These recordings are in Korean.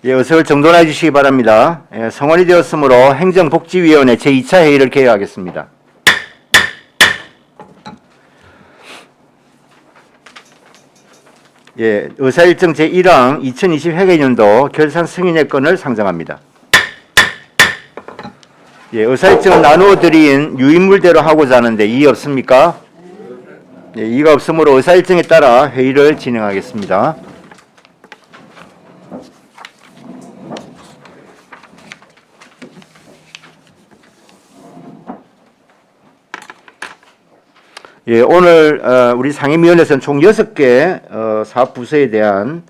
예, 의석을 정돈해 주시기 바랍니다. 예, 성원이 되었으므로 행정복지위원회 제2차 회의를 개요하겠습니다. 예, 의사일정 제1항 2020 회계연도 결산 승인의 건을 상정합니다. 예, 의사일정을 나누어 드린 유인물대로 하고자 하는데 이의 없습니까? 예, 이의가 없으므로 의사일정에 따라 회의를 진행하겠습니다. 예, 오늘 우리 상임위원회에서는 총 6개 사업부서에 대한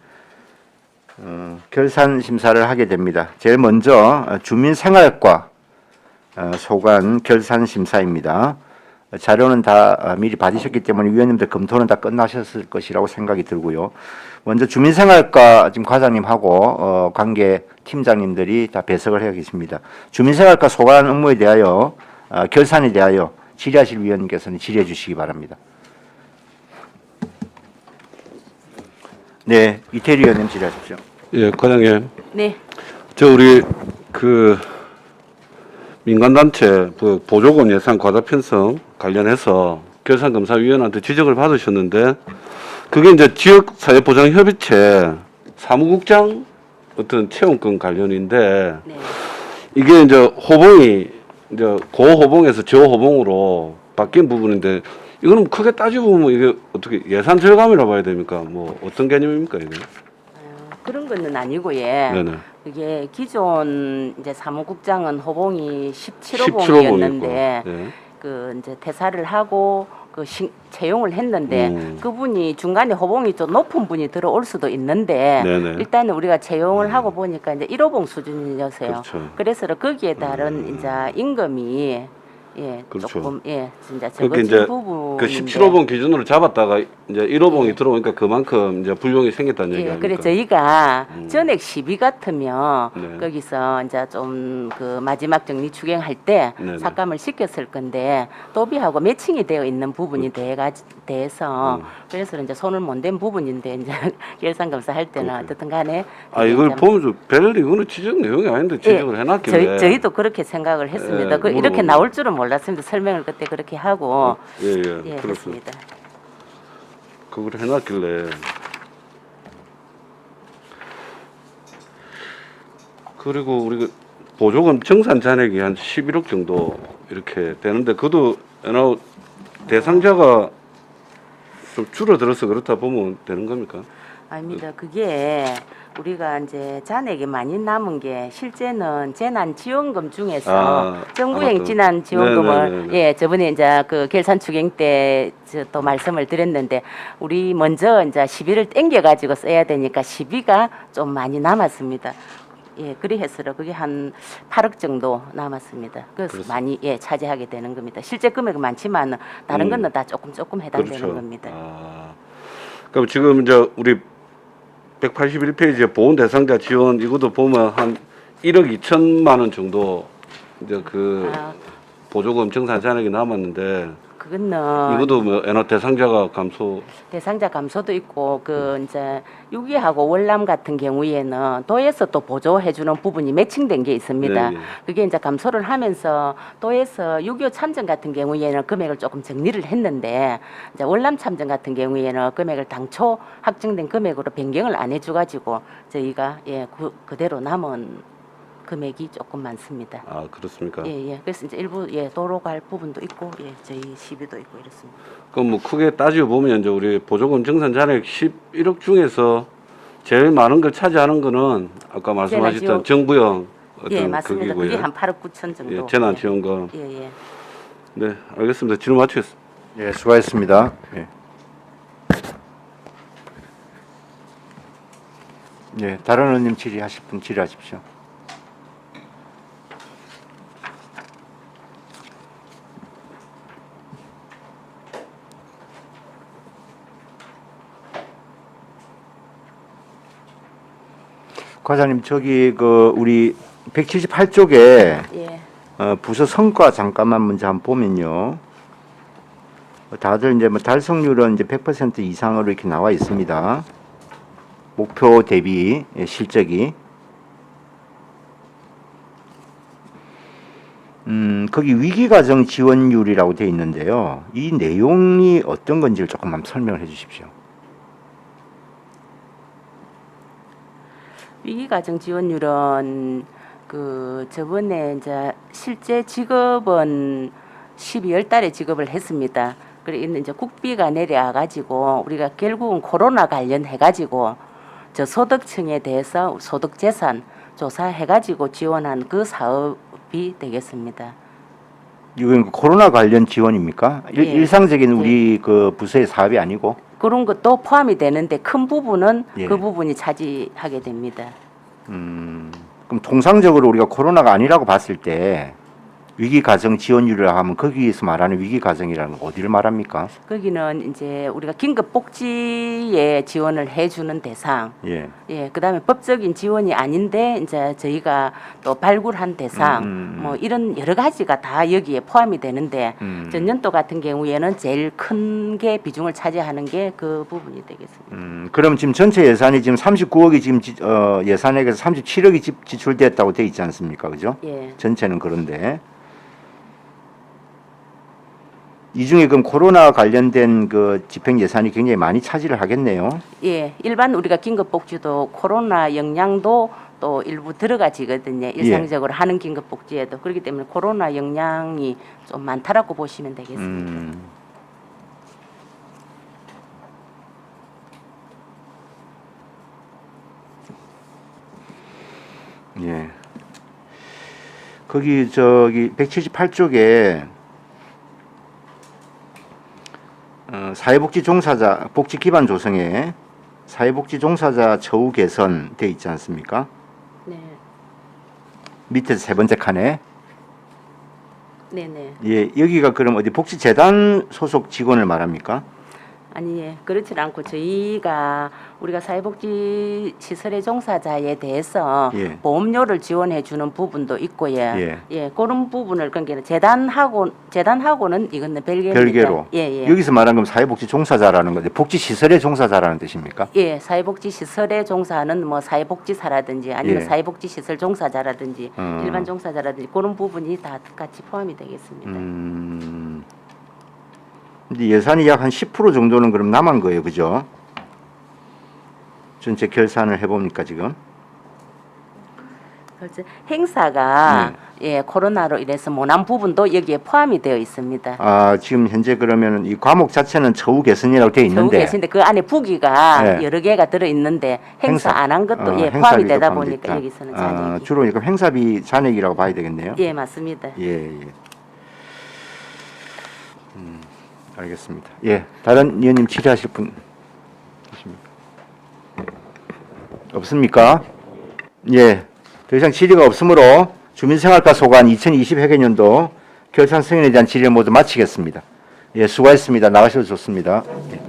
결산 심사를 하게 됩니다. 제일 먼저 주민생활과 소관 결산 심사입니다. 자료는 다 미리 받으셨기 때문에 위원님들 검토는 다 끝나셨을 것이라고 생각이 들고요. 먼저 주민생활과 지금 과장님하고 관계 팀장님들이 다 배석을 해 계십니다. 주민생활과 소관 업무에 대하여 결산에 대하여 질의하실 위원님께서는 질의해 주시기 바랍니다. 네, 이태리 위원님 질의하십시오. 예, 과장님. 네. 우리 민간단체 보조금 예산 과다 편성 관련해서 결산검사위원한테 지적을 받으셨는데 그게 이제 지역사회보장협의체 사무국장 어떤 채용권 관련인데 네. 이게 이제 호봉이 이제 고호봉에서 저호봉으로 바뀐 부분인데 이거는 크게 따지고 보면 이게 어떻게 예산 절감이라 봐야 됩니까? 뭐 어떤 개념입니까 이게? 그런 거는 아니고 예. 네네. 이게 기존 이제 사무국장은 호봉이 17호봉이었는데 17호봉이었는데 네. 그 이제 퇴사를 하고 채용을 했는데 그분이 중간에 호봉이 좀 높은 분이 들어올 수도 있는데 네네. 일단은 우리가 채용을 하고 보니까 이제 1호봉 수준이어서요. 그렇죠. 그래서 거기에 따른 이제 임금이 예, 그렇죠. 조금 예, 진짜 그러니까 적어진 이제 부분인데. 그 17호봉 기준으로 잡았다가 이제 1호봉이 들어오니까 그만큼 이제 불용이 생겼다는 얘기 예, 아닙니까? 그래 저희가 전액 시비 같으면 네. 거기서 이제 좀 그 마지막 정리 추경할 때 네네. 삭감을 시켰을 건데 도비하고 매칭이 되어 있는 부분이 대해서 그래서 이제 손을 못 댄 부분인데 이제 결산 검사할 때는 어떻든 간에 이걸 이제 보면서 별일 이거는 지적 내용이 아닌데 지적을 해놨길래 저희도 그렇게 생각을 했습니다. 예, 이렇게 물어보면. 나올 줄은 몰랐습니다. 설명을 그때 그렇게 하고 예, 예, 그렇습니다. 했습니다. 그걸 해놨길래 그리고 우리가 보조금 정산 잔액이 한 11억 정도 이렇게 되는데 그것도 대상자가 좀 줄어들어서 그렇다 보면 되는 겁니까? 아닙니다. 그게 우리가 이제 잔액이 많이 남은 게 실제는 재난지원금 중에서 정부행 맞다. 재난지원금을 네네네네. 예 저번에 이제 그 결산 추경 때 또 말씀을 드렸는데 우리 먼저 이제 시비를 땡겨 가지고 써야 되니까 시비가 좀 많이 남았습니다. 예, 그래서 그게 한 8억 정도 남았습니다. 그래서 그렇습니다. 많이 예 차지하게 되는 겁니다. 실제 금액은 많지만 다른 거는 다 조금 해당되는 그렇죠. 겁니다. 그럼 지금 이제 우리 181페이지에 보훈 대상자 지원 이것도 보면 한 1억 2천만 원 정도 이제 그 보조금 정산 잔액이 남았는데 그거는 이것도 뭐 엔화 대상자가 감소. 대상자 감소도 있고 그 이제 유기하고 월남 같은 경우에는 도에서 또 보조해 주는 부분이 매칭된 게 있습니다. 네, 네. 그게 이제 감소를 하면서 도에서 6.25 참전 같은 경우에는 금액을 조금 정리를 했는데 이제 월남 참전 같은 경우에는 금액을 당초 확정된 금액으로 변경을 안 해줘 가지고 저희가 예 그대로 남은 금액이 조금 많습니다. 그렇습니까? 예. 그래서 이제 일부 예 도로 갈 부분도 있고 예 저희 시비도 있고 이렇습니다. 그럼 뭐 크게 따지고 보면 이제 우리 보조금 정산 잔액 11억 중에서 제일 많은 걸 차지하는 거는 아까 말씀하셨던 정부형 어떤 예, 맞습니다. 그기고요. 그게 한 8억 9천 정도. 예, 재난지원금. 예. 네, 알겠습니다. 질문 마치겠습니다. 예, 수고하셨습니다. 예. 예, 다른 의원님 질의하실 분 질의하십시오. 과장님 저기 그 우리 178쪽에 예. 부서 성과 잠깐만 먼저 한번 보면요. 다들 이제 뭐 달성률은 이제 100% 이상으로 이렇게 나와 있습니다. 목표 대비 실적이 거기 위기가정 지원율이라고 돼 있는데요. 이 내용이 어떤 건지를 조금만 설명을 해주십시오. 위기가정 지원율은 그 저번에 이제 실제 직업은 12월 달에 직업을 했습니다. 그리고 이제 국비가 내려와 가지고 우리가 결국은 코로나 관련해 가지고 저 소득층에 대해서 소득 재산 조사해 가지고 지원한 그 사업이 되겠습니다. 이건 코로나 관련 지원입니까? 예. 일상적인 우리 그 부서의 사업이 아니고. 그런 것도 포함이 되는데 큰 부분은 예. 그 부분이 차지하게 됩니다. 그럼 통상적으로 우리가 코로나가 아니라고 봤을 때 위기 가정 지원율이라 하면 거기에서 말하는 위기 가정이라는 건 어디를 말합니까? 거기는 이제 우리가 긴급 복지에 지원을 해주는 대상, 예. 예, 그다음에 법적인 지원이 아닌데 이제 저희가 또 발굴한 대상, 뭐 이런 여러 가지가 다 여기에 포함이 되는데 전년도 같은 경우에는 제일 큰 게 비중을 차지하는 게 그 부분이 되겠습니다. 그럼 지금 전체 예산이 지금 39억이 지금 예산액에서 37억이 지출됐다고 돼 있지 않습니까? 그죠? 예. 전체는 그런데 이 중에 그럼 코로나 관련된 그 집행 예산이 굉장히 많이 차지를 하겠네요. 예, 일반 우리가 긴급복지도 코로나 영향도 또 일부 들어가지거든요. 일상적으로 하는 긴급복지에도 그렇기 때문에 코로나 영향이 좀 많다라고 보시면 되겠습니다. 예. 거기 저기 178쪽에 사회복지 종사자 복지 기반 조성에 사회복지 종사자 처우 개선 돼 있지 않습니까? 네, 밑에 세 번째 칸에 네, 네. 예, 여기가 그럼 어디 복지재단 소속 직원을 말합니까? 아니, 예, 그렇진 않고 저희가 우리가 사회복지 시설의 종사자에 대해서 예. 보험료를 지원해 주는 부분도 있고요. 예. 예, 그런 부분을 그러니까 재단하고는 이거는 별개입니다. 별개로. 예, 예. 여기서 말한 건 사회복지 종사자라는 건데 복지시설의 종사자라는 뜻입니까? 예, 사회복지 시설의 종사는 뭐 사회복지사라든지 아니면 예. 사회복지 시설 종사자라든지 일반 종사자라든지 그런 부분이 다 같이 포함이 되겠습니다. 근데 예산이 약 한 10% 정도는 그럼 남은 거예요, 그죠? 전체 결산을 해봅니까 지금? 그래서 행사가 예, 코로나로 인해서 못한 부분도 여기에 포함이 되어 있습니다. 아 지금 현재 그러면은 이 과목 자체는 처우 개선이라고 되어 처우 있는데 계신데 그 안에 부기가 예. 여러 개가 들어 있는데 행사 안 한 것도 예, 행사비도 포함이 되다 포함돼 보니까 있다. 여기서는 잔액이 주로 그럼 행사비 잔액이라고 봐야 되겠네요. 예, 맞습니다. 예, 예. 알겠습니다. 예, 다른 의원님 질의하실 분 계십니까? 없습니까? 예, 더 이상 질의가 없으므로 주민생활과 소관 2020 회계연도 결산 승인에 대한 질의 모두 마치겠습니다. 예, 수고하셨습니다. 나가셔도 좋습니다. 예.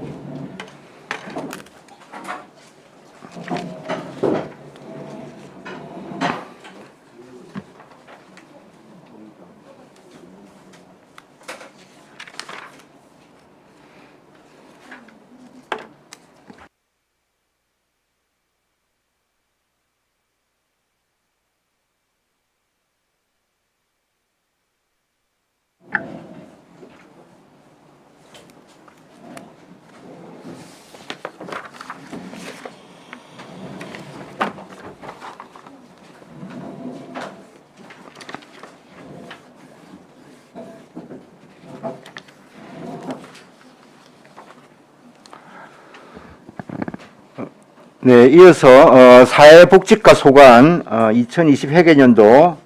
네, 이어서 사회복지과 소관 2020 회계연도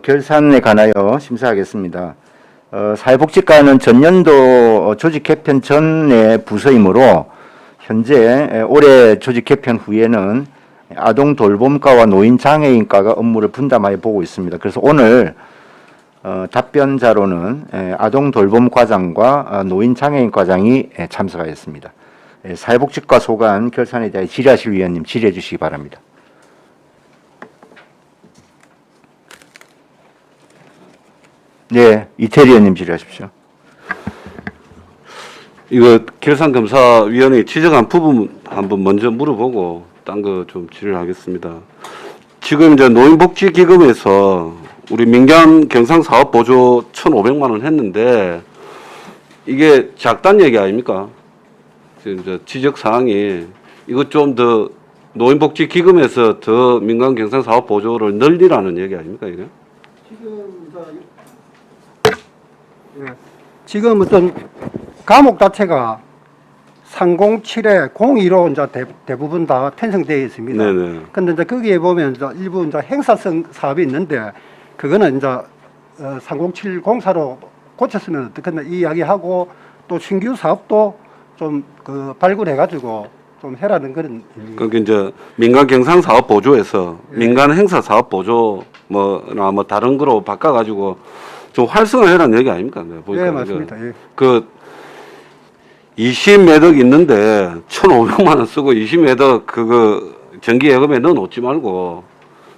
결산에 관하여 심사하겠습니다. 사회복지과는 전년도 조직 개편 전의 부서이므로 현재 올해 조직 개편 후에는 아동 돌봄과와 노인 장애인과가 업무를 분담하여 보고 있습니다. 그래서 오늘 답변자로는 아동 돌봄 과장과 노인 장애인 과장이 참석하였습니다. 사회복지과 소관 결산에 대해 질의하실 위원님 질의해 주시기 바랍니다. 네, 이태리 의원님 질의하십시오. 이거 결산검사위원회 지적한 부분 한번 먼저 물어보고 딴 거 좀 질의를 하겠습니다. 지금 이제 노인복지기금에서 우리 민간 경상 사업 보조 1,500만 원 했는데 이게 작단 얘기 아닙니까? 지금 저 지적 사항이 이것 좀 더 노인복지 기금에서 더 민간 경상 사업 보조를 늘리라는 얘기 아닙니까 이게? 지금 어떤 과목 자체가 307에 02로 이제 대부분 다 편성되어 있습니다. 네네. 근데 이제 거기에 보면 이제 일부 이제 행사성 사업이 있는데 그거는 이제 307 공사로 고쳤으면 어떻겠나 이 이야기하고 또 신규 사업도 좀 그 발굴해가지고 좀 해라는 그런. 그러니까 이제 민간 경상 사업 보조에서 민간 행사 사업 보조 뭐나 뭐 다른 거로 바꿔가지고 좀 활성화해라는 얘기 아닙니까? 네, 보니까 예, 맞습니다. 예. 그 20매덕 있는데 1,500만 원 쓰고 20매덕 그거 정기 예금에 넣어 놓지 말고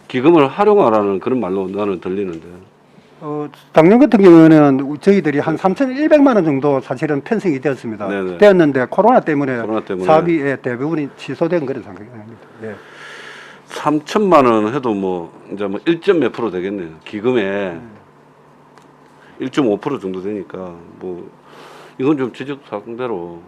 기금을 활용하라는 그런 말로 나는 들리는데. 작년 같은 경우에는 저희들이 한 3,100만 원 정도 사실은 편성이 되었습니다. 네네. 되었는데 코로나 때문에 사업이 대부분이 취소된 그런 상황입니다. 예. 3천만 원 해도 뭐 이제 뭐 1점 몇 프로 되겠네요. 기금에 1.5% 정도 되니까 뭐 이건 좀 지적 사항대로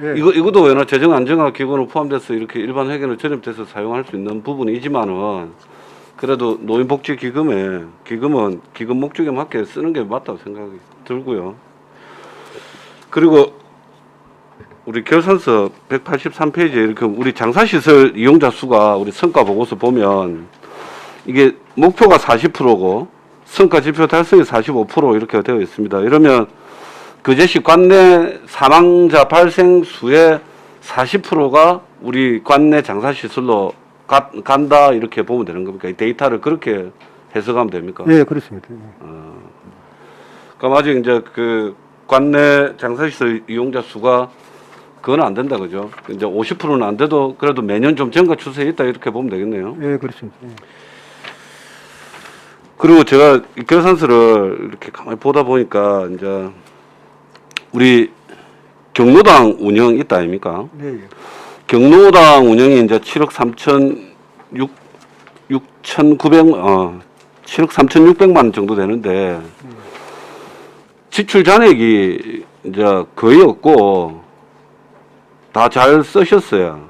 예. 이것도 왜나 재정 안정화 기금으로 포함돼서 이렇게 일반 회계로 전입돼서 사용할 수 있는 부분이지만은 그래도 노인복지 기금은 기금 목적에 맞게 쓰는 게 맞다고 생각이 들고요. 그리고 우리 결산서 183페이지에 이렇게 우리 장사시설 이용자 수가 우리 성과 보고서 보면 이게 목표가 40%고 성과 지표 달성이 45% 이렇게 되어 있습니다. 이러면 그제시 관내 사망자 발생 수의 40%가 우리 관내 장사시설로 간다 이렇게 보면 되는 겁니까? 이 데이터를 그렇게 해석하면 됩니까? 예, 그렇습니다. 그럼 아직 이제 그 관내 장사시설 이용자 수가 그건 안 된다 그죠? 이제 50%는 안 돼도 그래도 매년 좀 증가 추세에 있다 이렇게 보면 되겠네요. 예, 그렇습니다. 예. 그리고 제가 이 결산서를 이렇게 가만히 보다 보니까 이제 우리 경로당 운영 있다 아닙니까? 예, 예. 경로당 운영이 이제 7억 3,600만 원 정도 되는데 지출 잔액이 이제 거의 없고 다 잘 쓰셨어요.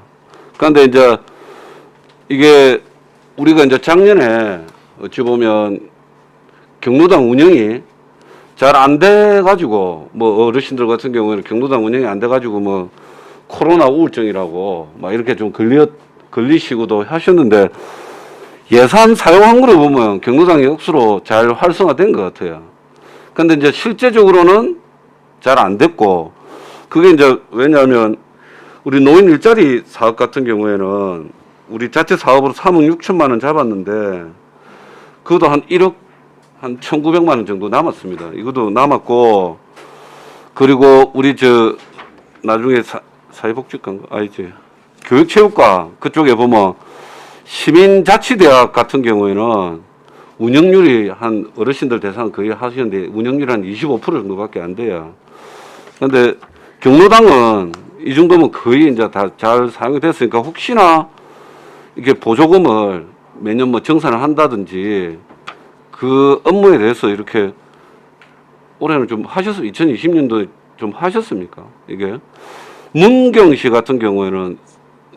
그런데 이제 이게 우리가 이제 작년에 어찌 보면 경로당 운영이 잘 안 돼가지고 뭐 어르신들 같은 경우에는 경로당 운영이 안 돼가지고 뭐 코로나 우울증이라고 막 이렇게 좀 걸리시고도 하셨는데 예산 사용한 거로 보면 경로당이 억수로 잘 활성화된 것 같아요. 근데 이제 실제적으로는 잘 안 됐고 그게 이제 왜냐하면 우리 노인 일자리 사업 같은 경우에는 우리 자체 사업으로 3억 6천만 원 잡았는데 그것도 한 1억 한 1,900만 원 정도 남았습니다. 이것도 남았고 그리고 우리 저 나중에 사회복지과인가 아니지 교육체육과 그쪽에 보면 시민자치대학 같은 경우에는 운영률이 한 어르신들 대상 거의 하시는데 운영률이 한 25% 정도밖에 안 돼요. 그런데 경로당은 이 정도면 거의 이제 다 잘 사용이 됐으니까 혹시나 이게 보조금을 매년 뭐 정산을 한다든지 그 업무에 대해서 이렇게 올해는 좀 2020년도 좀 하셨습니까? 이게 문경시 같은 경우에는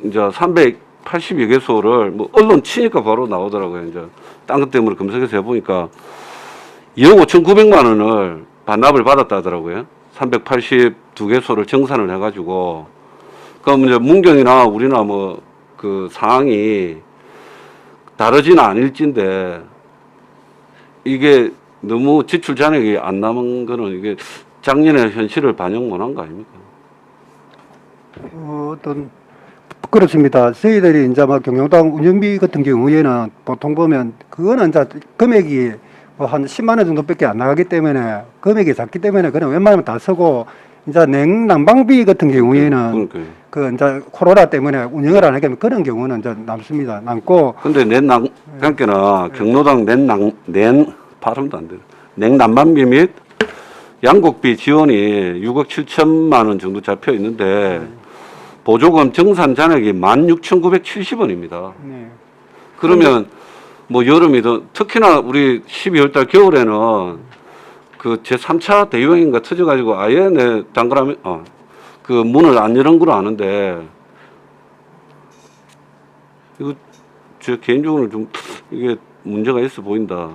이제 382개소를 뭐 언론 치니까 바로 나오더라고요. 이제 딴 것 때문에 검색해서 해보니까 2억 5,900만 원을 반납을 받았다 하더라고요. 382개소를 정산을 해가지고 그럼 이제 문경이나 우리나 뭐 그 상황이 다르지는 않을진데 이게 너무 지출 잔액이 안 남은 거는 이게 작년의 현실을 반영 못한 거 아닙니까? 어떤 그렇습니다. 저희들이 이제 막 경로당 운영비 같은 경우에는 보통 보면 그거는 이제 금액이 뭐 한 10만 원 정도밖에 안 나가기 때문에 금액이 작기 때문에 그냥 웬만하면 다 쓰고 이제 냉난방비 같은 경우에는 그러니까요. 그 이제 코로나 때문에 운영을 안 하게 되면 그런 경우는 이제 남습니다. 남고 근데 그러니까 경로당 발음도 안 돼요. 냉난방비 및 양곡비 지원이 6억 7천만 원 정도 잡혀 있는데 보조금 정산 잔액이 16,970원입니다. 네. 그러면 뭐 여름이든 특히나 우리 12월 달 겨울에는 그 제3차 대유행인가 터져가지고 아예 내 당그라미 그 문을 안 열은 걸 아는데 이거 제 개인적으로 좀 이게 문제가 있어 보인다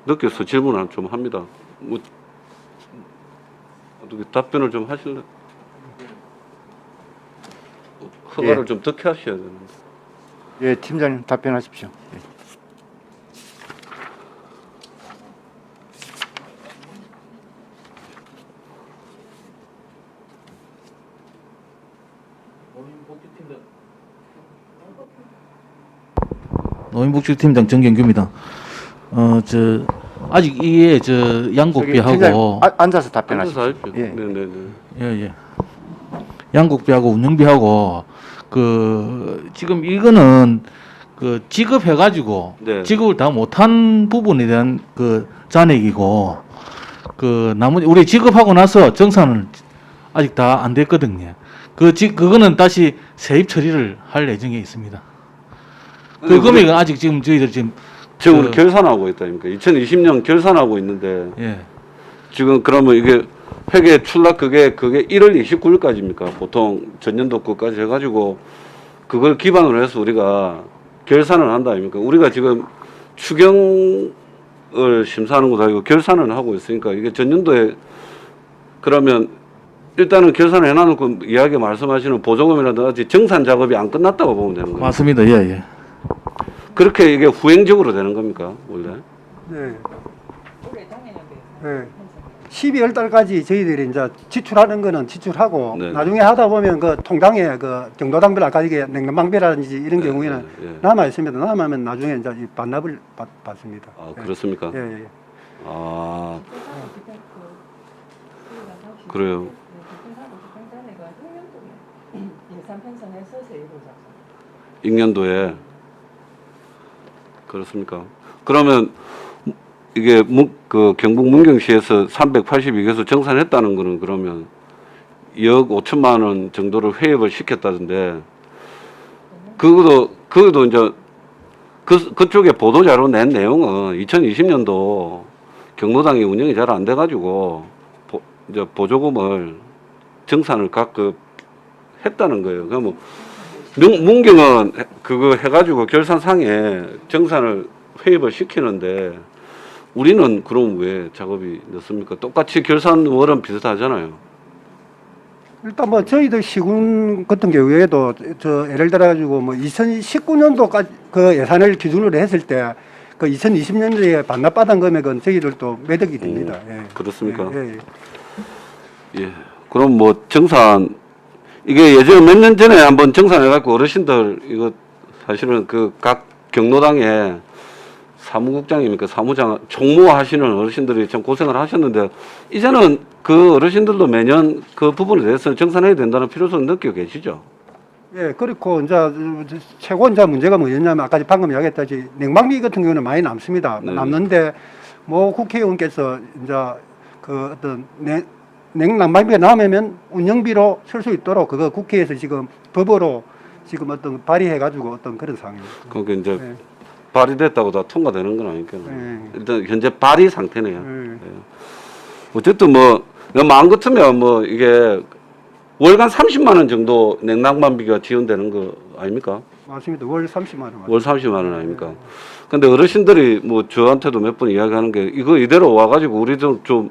느껴서 질문을 좀 합니다. 뭐 어떻게 답변을 좀 하실래? 허가를 예. 좀 덕해 하셔야 되는데. 예, 팀장님 답변하십시오. 예. 노인복지팀장 정경규입니다. 저 아직 이게 저 저기 팀장님, 양국비하고 앉아서 앉아서 답변하십시오. 하십시오. 예. 네네네. 예. 양국비하고 운영비하고 그 지금 이거는 그 지급해 가지고 네. 지급을 다 못한 부분에 대한 그 잔액이고 그 나머지 우리 지급하고 나서 정산은 아직 다 안 됐거든요. 그거는 다시 세입 처리를 할 예정에 있습니다. 그 금액은 아직 지금 저희들 지금 지금 그- 우리 결산하고 있다니까. 2020년 결산하고 있는데 예. 지금 그러면 이게 회계 출납 그게 1월 29일까지입니까? 보통 전년도 거까지 해가지고 그걸 기반으로 해서 우리가 결산을 한다 아닙니까? 우리가 지금 추경을 심사하는 것도 아니고 결산을 하고 있으니까 이게 전년도에 그러면 일단은 결산을 해놔놓고 이야기 말씀하시는 보조금이라든지 정산 작업이 안 끝났다고 보면 되는 거예요. 맞습니다. 예. 그렇게 이게 후행적으로 되는 겁니까 원래? 네. 네. 12월 달까지 저희들이 이제 지출하는 거는 지출하고 네. 나중에 하다 보면 그 통장에 그 경로당별 아까 이게 냉방비라든지 이런 경우에는 예. 남아 있습니다. 남으면 나중에 이제 이 반납을 받습니다. 아 예. 그렇습니까? 예. 아 그래요. 익년도에 그렇습니까? 그러면 이게 그 경북 문경시에서 382개소 정산했다는 거는 그러면 2억 5천만 원 정도를 회입을 시켰다던데 그것도 이제 그쪽에 보도자료 낸 내용은 2020년도 경로당이 운영이 잘 안 돼가지고 이제 보조금을 정산을 각급 했다는 거예요. 그러면 문경은 그거 해가지고 결산상에 정산을 회입을 시키는데 우리는 그럼 왜 작업이 늦습니까? 똑같이 결산월은 비슷하잖아요. 일단 뭐 저희들 시군 같은 경우에도 저 예를 들어 가지고 뭐 2019년도까지 그 예산을 기준으로 했을 때 그 2020년도에 반납받은 금액은 저희들도 매덕이 됩니다. 예. 그렇습니까? 예. 예. 그럼 뭐 정산 이게 예전에 몇 년 전에 한번 정산해갖고 어르신들 이거 사실은 그 각 경로당에 사무국장입니까 사무장 총무하시는 어르신들이 참 고생을 하셨는데 이제는 그 어르신들도 매년 그 부분에 대해서 정산해야 된다는 필요성을 느끼고 계시죠? 예, 그렇고 이제 최고 이제 문제가 뭐였냐면 아까 방금 이야기했다시피 냉방비 같은 경우는 많이 남습니다. 네. 남는데 뭐 국회의원께서 이제 그 어떤 냉난방비가 남으면 운영비로 쓸 수 있도록 그거 국회에서 지금 법으로 지금 어떤 발의해가지고 어떤 그런 상황입니다. 그러니까 이제 네. 발의됐다고 다 통과되는 건 아니니까 네. 일단 현재 발의 상태네요. 네. 예. 어쨌든 뭐 마음 같으면 뭐 이게 월간 30만 원 정도 냉난방비가 지원되는 거 아닙니까? 맞습니다. 월 30만 원. 월 30만 원 아닙니까? 근데 어르신들이 뭐 저한테도 몇 번 이야기하는 게 이거 이대로 와가지고 우리도 좀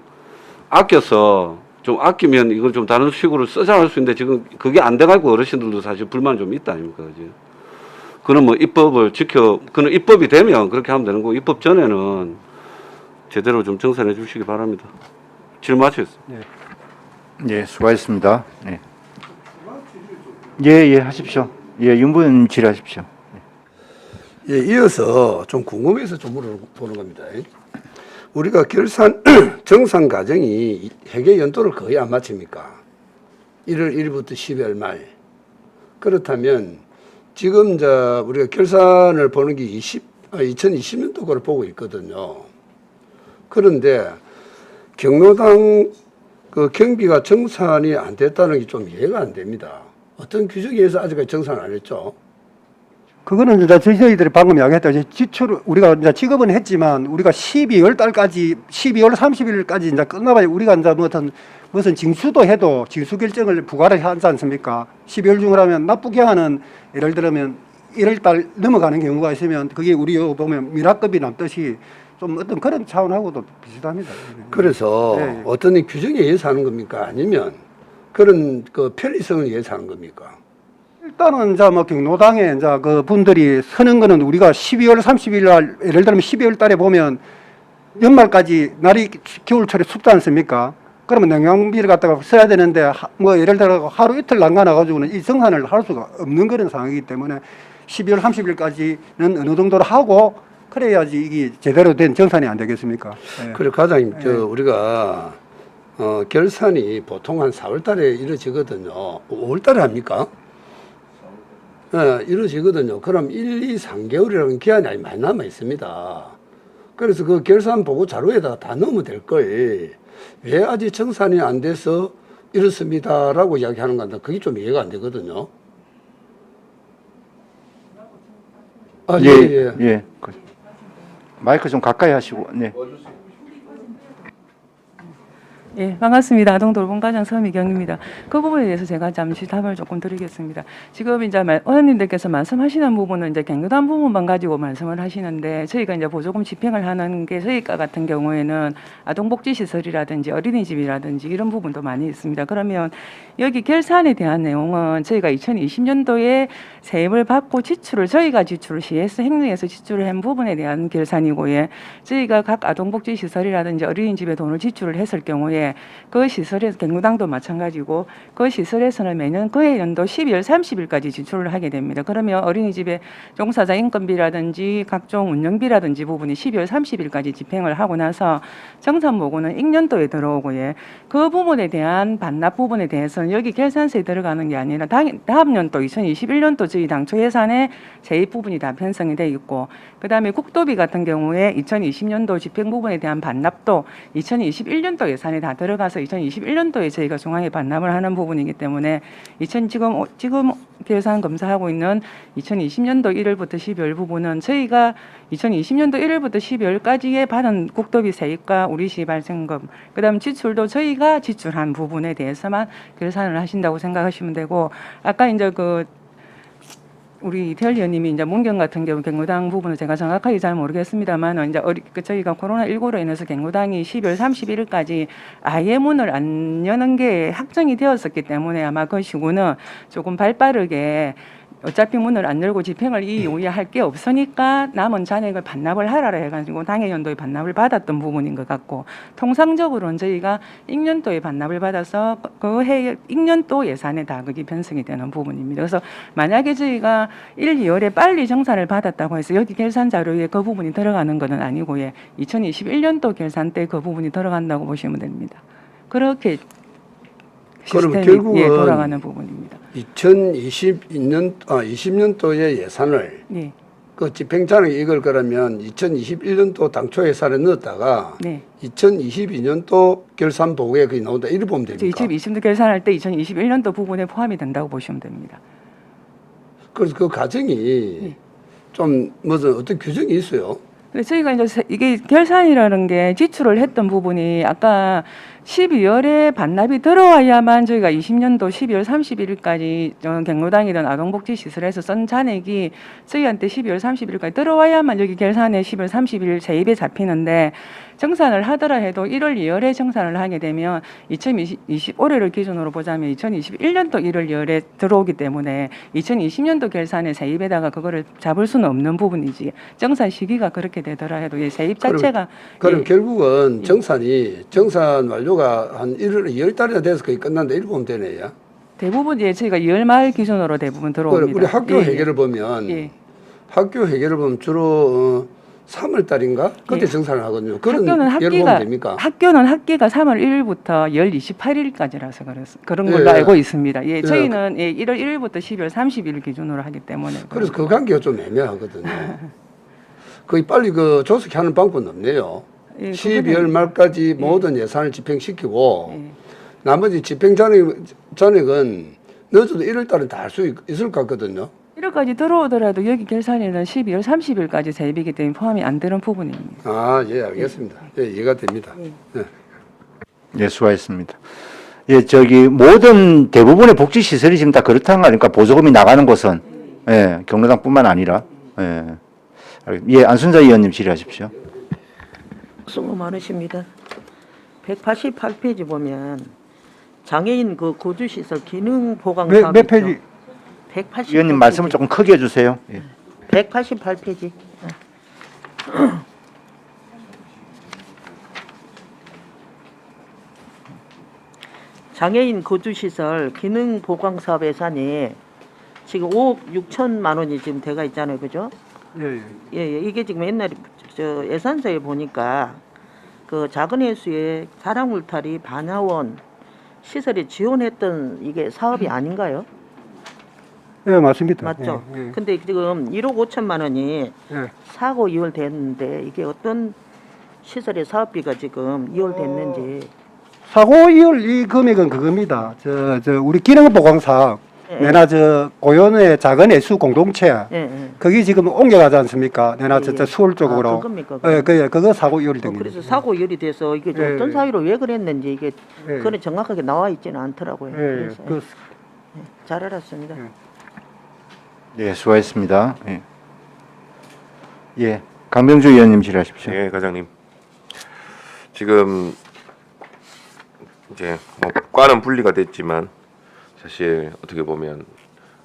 아껴서 좀 아끼면 이걸 좀 다른 식으로 쓰자 할 수 있는데 지금 그게 안 돼가지고 어르신들도 사실 불만 좀 있다 아닙니까? 그지? 그는 뭐 입법을 그는 입법이 되면 그렇게 하면 되는 거고 입법 전에는 제대로 좀 정산해 주시기 바랍니다. 질문하셨습니다. 예, 수고하셨습니다. 네. 예, 하십시오. 예, 윤부님 질의하십시오. 예, 이어서 좀 궁금해서 좀 물어보는 겁니다. 우리가 정산 과정이 회계 연도를 거의 안 맞춥니까? 1월 1일부터 12월 말. 그렇다면 지금 우리가 결산을 보는 게 2020년도 걸 보고 있거든요. 그런데 경로당 그 경비가 정산이 안 됐다는 게 좀 이해가 안 됩니다. 어떤 규정에 의해서 아직까지 정산을 안 했죠? 그거는 이제 저희들이 방금 이야기했다. 이제 지출 우리가 이제 지급은 했지만 우리가 12월 달까지 12월 30일까지 이제 끝나봐야 우리가 이제 무슨 징수도 해도 징수 결정을 부과를 하지 않습니까? 12월 중을 하면 나쁘게 하는 예를 들면 1월 달 넘어가는 경우가 있으면 그게 우리 보면 미납급이 남듯이 좀 어떤 그런 차원하고도 비슷합니다. 그래서 네. 어떤 규정에 의해서 하는 겁니까? 아니면 그런 그 편리성을 위해서 하는 겁니까? 일단은 이제 뭐 경로당에 이제 그 분들이 서는 거는 우리가 12월 30일 날 예를 들면 12월 달에 보면 연말까지 날이 겨울철에 춥지 않습니까? 그러면 냉방비를 갖다가 써야 되는데 뭐 예를 들어 하루 이틀 난간해 가지고는 이 정산을 할 수가 없는 그런 상황이기 때문에 12월 30일까지는 어느 정도로 하고 그래야지 이게 제대로 된 정산이 안 되겠습니까? 예. 그래 과장님, 우리가 결산이 보통 한 4월 달에 이루어지거든요. 5월 달에 합니까? 네, 이루어지거든요. 그럼 1, 2, 3개월이라는 기한이 많이 남아 있습니다. 그래서 그 결산 보고 자료에다가 다 넣으면 될 걸. 왜 아직 정산이 안 돼서 이렇습니다라고 이야기하는 건데 그게 좀 이해가 안 되거든요. 아, 예, 예. 예. 마이크 좀 가까이 하시고. 네. 예, 반갑습니다. 아동돌봄과장 서미경입니다. 그 부분에 대해서 제가 잠시 답을 조금 드리겠습니다. 지금 이제 의원님들께서 말씀하시는 부분은 이제 경로당 부분만 가지고 말씀을 하시는데 저희가 이제 보조금 집행을 하는 게 저희가 같은 경우에는 아동복지시설이라든지 어린이집이라든지 이런 부분도 많이 있습니다. 그러면 여기 결산에 대한 내용은 저희가 2020년도에 세입을 받고 지출을 저희가 지출을 시에서 행정에서 지출을 한 부분에 대한 결산이고, 예, 저희가 각 아동복지시설이라든지 어린이집에 돈을 지출을 했을 경우에 그 시설에서 경로당도 마찬가지고 그 시설에서는 매년 그해 연도 12월 30일까지 지출을 하게 됩니다. 그러면 어린이집의 종사자 인건비라든지 각종 운영비라든지 부분이 12월 30일까지 집행을 하고 나서 정산보고는 익년도에 들어오고, 예, 그 부분에 대한 반납 부분에 대해서는 여기 결산서에 들어가는 게 아니라 다음 연도 2021년도 저희 당초 예산에 세입 부분이 다 편성이 돼 있고, 그다음에 국도비 같은 경우에 2020년도 집행 부분에 대한 반납도 2021년도 예산에 다 들어가서 2021년도에 저희가 중앙에 반납을 하는 부분이기 때문에 지금 계산 검사하고 있는 2020년도 1월부터 12월 부분은 저희가 2020년도 1월부터 12월까지의 받은 국도비 세입과 우리시 발생금, 그다음 지출도 저희가 지출한 부분에 대해서만 결산을 하신다고 생각하시면 되고, 아까 이제 우리 이태열 의원님이 이제 문경 같은 경우 경로당 부분을 제가 정확하게 잘 모르겠습니다만 이제 저희가 코로나19로 인해서 경로당이 12월 31일까지 아예 문을 안 여는 게 확정이 되었었기 때문에 아마 그 시구는 조금 발빠르게 어차피 문을 안 열고 집행을 이 이후에 할 게 없으니까 남은 잔액을 반납을 하라라 해가지고 당해 연도에 반납을 받았던 부분인 것 같고, 통상적으로는 저희가 익년도에 반납을 받아서 그 해 익년도 예산에 다 그게 편성이 되는 부분입니다. 그래서 만약에 저희가 1, 2월에 빨리 정산을 받았다고 해서 여기 결산 자료에 그 부분이 들어가는 것은 아니고, 예, 2021년도 결산 때 그 부분이 들어간다고 보시면 됩니다. 그렇게 그러면 시스템이 결국은 돌아가는 부분입니다. 2020년도의 예산을 네. 그 집행자는 이걸 그러면 2021년도 당초 예산에 넣었다가 네. 2022년도 결산 보고에 그게 나온다 이렇게 보면 됩니까? 2020년도 결산할 때 2021년도 부분에 포함이 된다고 보시면 됩니다. 그래서 그 과정이 좀 무슨 어떤 규정이 있어요? 그래서 저희가 이제 이게 결산이라는 게 지출을 했던 부분이 아까 12월에 반납이 들어와야만 저희가 20년도 12월 31일까지 경로당이든 아동복지시설에서 쓴 잔액이 저희한테 12월 30일까지 들어와야만 여기 결산에 12월 30일 세입에 잡히는데, 정산을 하더라 해도 1월 2월에 정산을 하게 되면 2025년을 기준으로 보자면 2021년도 1월 2월에 들어오기 때문에 2020년도 결산에 세입에다가 그거를 잡을 수는 없는 부분이지, 정산 시기가 그렇게 되더라 해도 이 세입 자체가 그럼 결국은 정산 완료가 한 1월, 2월 달이나 돼서 거의 끝난다 이렇게 보면 되네요. 대부분 저희가 2월 말 기준으로 대부분 들어옵니다. 우리 학교 회계를 보면 예. 학교 회계를 보면 주로 3월 달인가 그때 예. 정산을 하거든요. 그런 학교는 예를 보면 됩니까? 학기가 3월 1일부터 10월 28일까지라서 그런 걸로 예. 알고 있습니다. 예, 예. 저희는 1월 1일부터 12월 30일 기준으로 하기 때문에 그래서 그 관계가 좀 애매하거든요. 거의 빨리 조속하는 방법은 없네요. 예, 12월 말까지 모든 예산을 집행시키고 예. 나머지 집행 잔액은 늦어도 1월 달에 다 할 수 있을 것 같거든요. 1억까지 들어오더라도 여기 결산에는 12월 30일까지 세입이기 때문에 포함이 안 되는 부분입니다. 아, 예, 알겠습니다. 예, 이해가 됩니다. 예. 예, 수고하셨습니다. 예, 저기 모든 대부분의 복지 시설이 지금 다 그렇다는 거 아닙니까? 보조금이 나가는 곳은 예, 경로당뿐만 아니라 예, 안순자 의원님 질의하십시오. 수고 많으십니다. 188페이지 보면 장애인 그 거주시설 기능 보강 사업 몇 페이지? 188 의원님 말씀을 조금 크게 해주세요. 예. 188페이지. 장애인 거주시설 기능 보강 사업 예산이 지금 5억 6천만 원이 지금 돼가 있잖아요, 그죠? 예, 예. 예, 이게 지금 옛날에 저 예산서에 보니까 그 작은 해수에 사랑 울타리 반야원 시설에 지원했던 이게 사업이 아닌가요? 예, 맞습니다. 맞죠? 예, 예. 근데 지금 1억 5천만 원이 예. 사고 이월됐는데 이게 어떤 시설의 사업비가 지금 이월됐는지. 사고 이율 이 금액은 그겁니다. 우리 기능 보강 사업, 예, 내나 고연의 작은 애수 공동체, 예, 예. 거기 지금 옮겨가지 않습니까? 내나 예, 예. 서울 쪽으로. 아, 그겁니까? 예, 그거 사고 이율이 된 그래서 겁니다. 사고 이월이 돼서 이게 좀 예, 어떤 예. 사유로 왜 그랬는지 이게 예. 그건 정확하게 나와 있지는 않더라고요. 예, 그래서 그, 잘 알았습니다. 예, 수고하셨습니다. 예, 예, 강병주 의원님 질의하십시오. 예, 과장님. 지금 이제 뭐 과는 분리가 됐지만 사실 어떻게 보면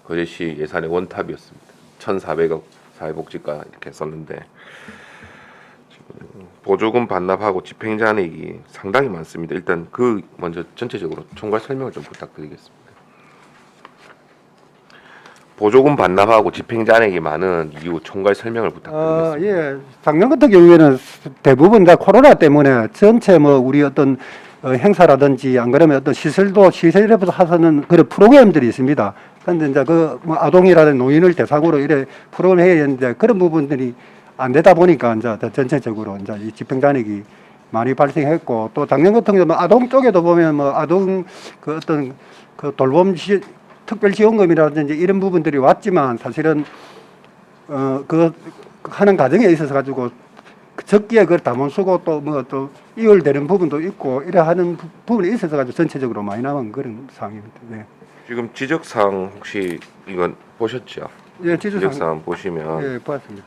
거제시 예산의 원탑이었습니다. 1,400억 사회복지과 이렇게 썼는데 지금 보조금 반납하고 집행잔액이 상당히 많습니다. 일단 그 먼저 전체적으로 총괄 설명을 좀 부탁드리겠습니다. 보조금 반납하고 집행잔액이 많은 이유 총괄 설명을 부탁드리겠습니다. 예. 작년 같은 경우에는 대부분 다 코로나 때문에 전체 뭐 우리 어떤 행사라든지 안 그러면 어떤 시설에부터 하서는 그런 프로그램들이 있습니다. 그런데 이제 그 뭐 아동이라든 노인을 대상으로 이래 프로그램 해야 되는데 그런 부분들이 안 되다 보니까 이제 전체적으로 이제 이 집행잔액이 많이 발생했고 또 작년 같은 경우 뭐 아동 쪽에도 보면 뭐 아동 그 어떤 그 돌봄 특별지원금이라든지 이런 부분들이 왔지만 사실은 그 하는 과정에 있어서 가지고 적기에 그걸 다 못 쓰고 또 뭐 또 이월되는 부분도 있고 이래 하는 부분이 있어서 가지고 전체적으로 많이 남은 그런 상황입니다. 네. 지금 지적사항 혹시 이건 보셨죠? 예, 지적사항 보시면 예, 봤습니다.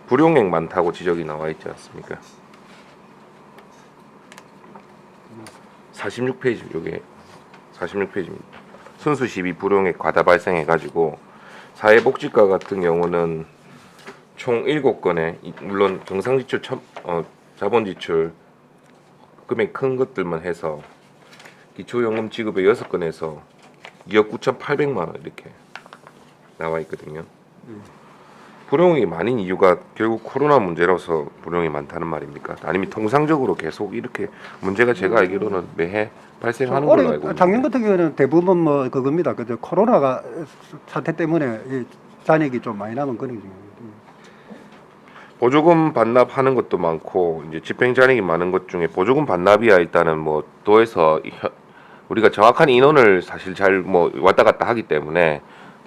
불용액 많다고 지적이 나와 있지 않습니까? 46페이지 요게 46페이지입니다. 순수 시비 불용액 과다 발생해가지고 사회복지과 같은 경우는 총 7건에 물론 경상지출 자본지출 금액 큰 것들만 해서 기초연금 지급에 6건에서 2억 9,800만 원 이렇게 나와 있거든요. 불용이 많은 이유가 결국 코로나 문제라서 불용이 많다는 말입니까? 아니면 통상적으로 계속 이렇게 문제가 제가 알기로는 매해 발생하는 걸로 알고 있는데 작년 같은 경우에는 대부분 뭐 그겁니다. 그 코로나가 사태 때문에 이 잔액이 좀 많이 남은 그런 중입니다. 보조금 반납하는 것도 많고 이제 집행 잔액이 많은 것 중에 보조금 반납이야 일단은 뭐 도에서 우리가 정확한 인원을 사실 잘 뭐 왔다 갔다 하기 때문에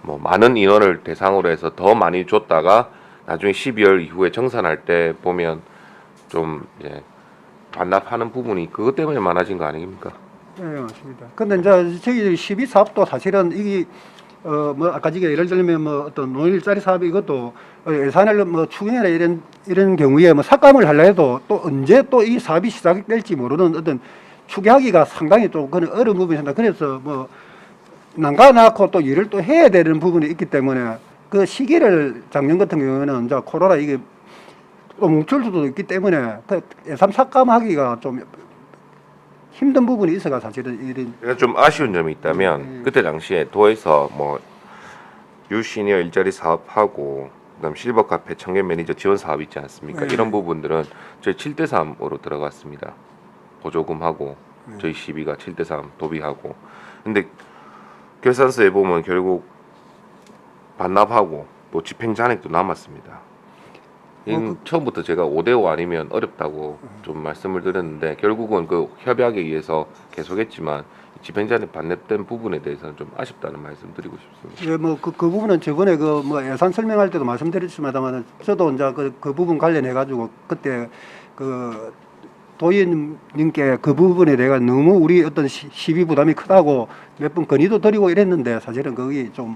뭐 많은 인원을 대상으로 해서 더 많이 줬다가 나중에 12월 이후에 정산할 때 보면 좀 이제 반납하는 부분이 그것 때문에 많아진 거 아닙니까? 네, 맞습니다. 근데 이제 저희 12 사업도 사실은 이게 뭐 아까 지금 예를 들면 뭐 어떤 노일자리 사업 이것도 예산을 뭐 추경이나 이런 경우에 뭐 삭감을 하려 해도 또 언제 또 이 사업이 시작될지 모르는 어떤 추계하기가 상당히 좀 그런 어려운 부분이 있습니다. 그래서 뭐 난가 낳고 또 일을 또 해야 되는 부분이 있기 때문에 그 시기를 작년 같은 경우에는 이제 코로나 이게 또 뭉칠 수도 있기 때문에 그 예산 삭감하기가 좀 힘든 부분이 있어가 사실은 이런 제가 좀 아쉬운 점이 있다면 그때 당시에 도에서 뭐 유시니어 일자리 사업하고 그다음 실버 카페 청년 매니저 지원 사업 있지 않습니까? 네. 이런 부분들은 저희 7대3으로 들어갔습니다. 보조금하고 저희 시비가 7대3 도비하고 근데 결산서에 보면 결국 반납하고 또 집행 잔액도 남았습니다. 처음부터 제가 5대5 아니면 어렵다고 좀 말씀을 드렸는데 결국은 그 협약에 의해서 계속했지만 집행자한테 반납된 부분에 대해서는 좀 아쉽다는 말씀 드리고 싶습니다. 예, 뭐 그 부분은 저번에 그 뭐 예산 설명할 때도 말씀드렸습니다만 저도 이제 그 부분 관련해 가지고 그때 그 도의원님께 그 부분에 대해 너무 우리 어떤 시비 부담이 크다고 몇 번 건의도 드리고 이랬는데 사실은 거기 좀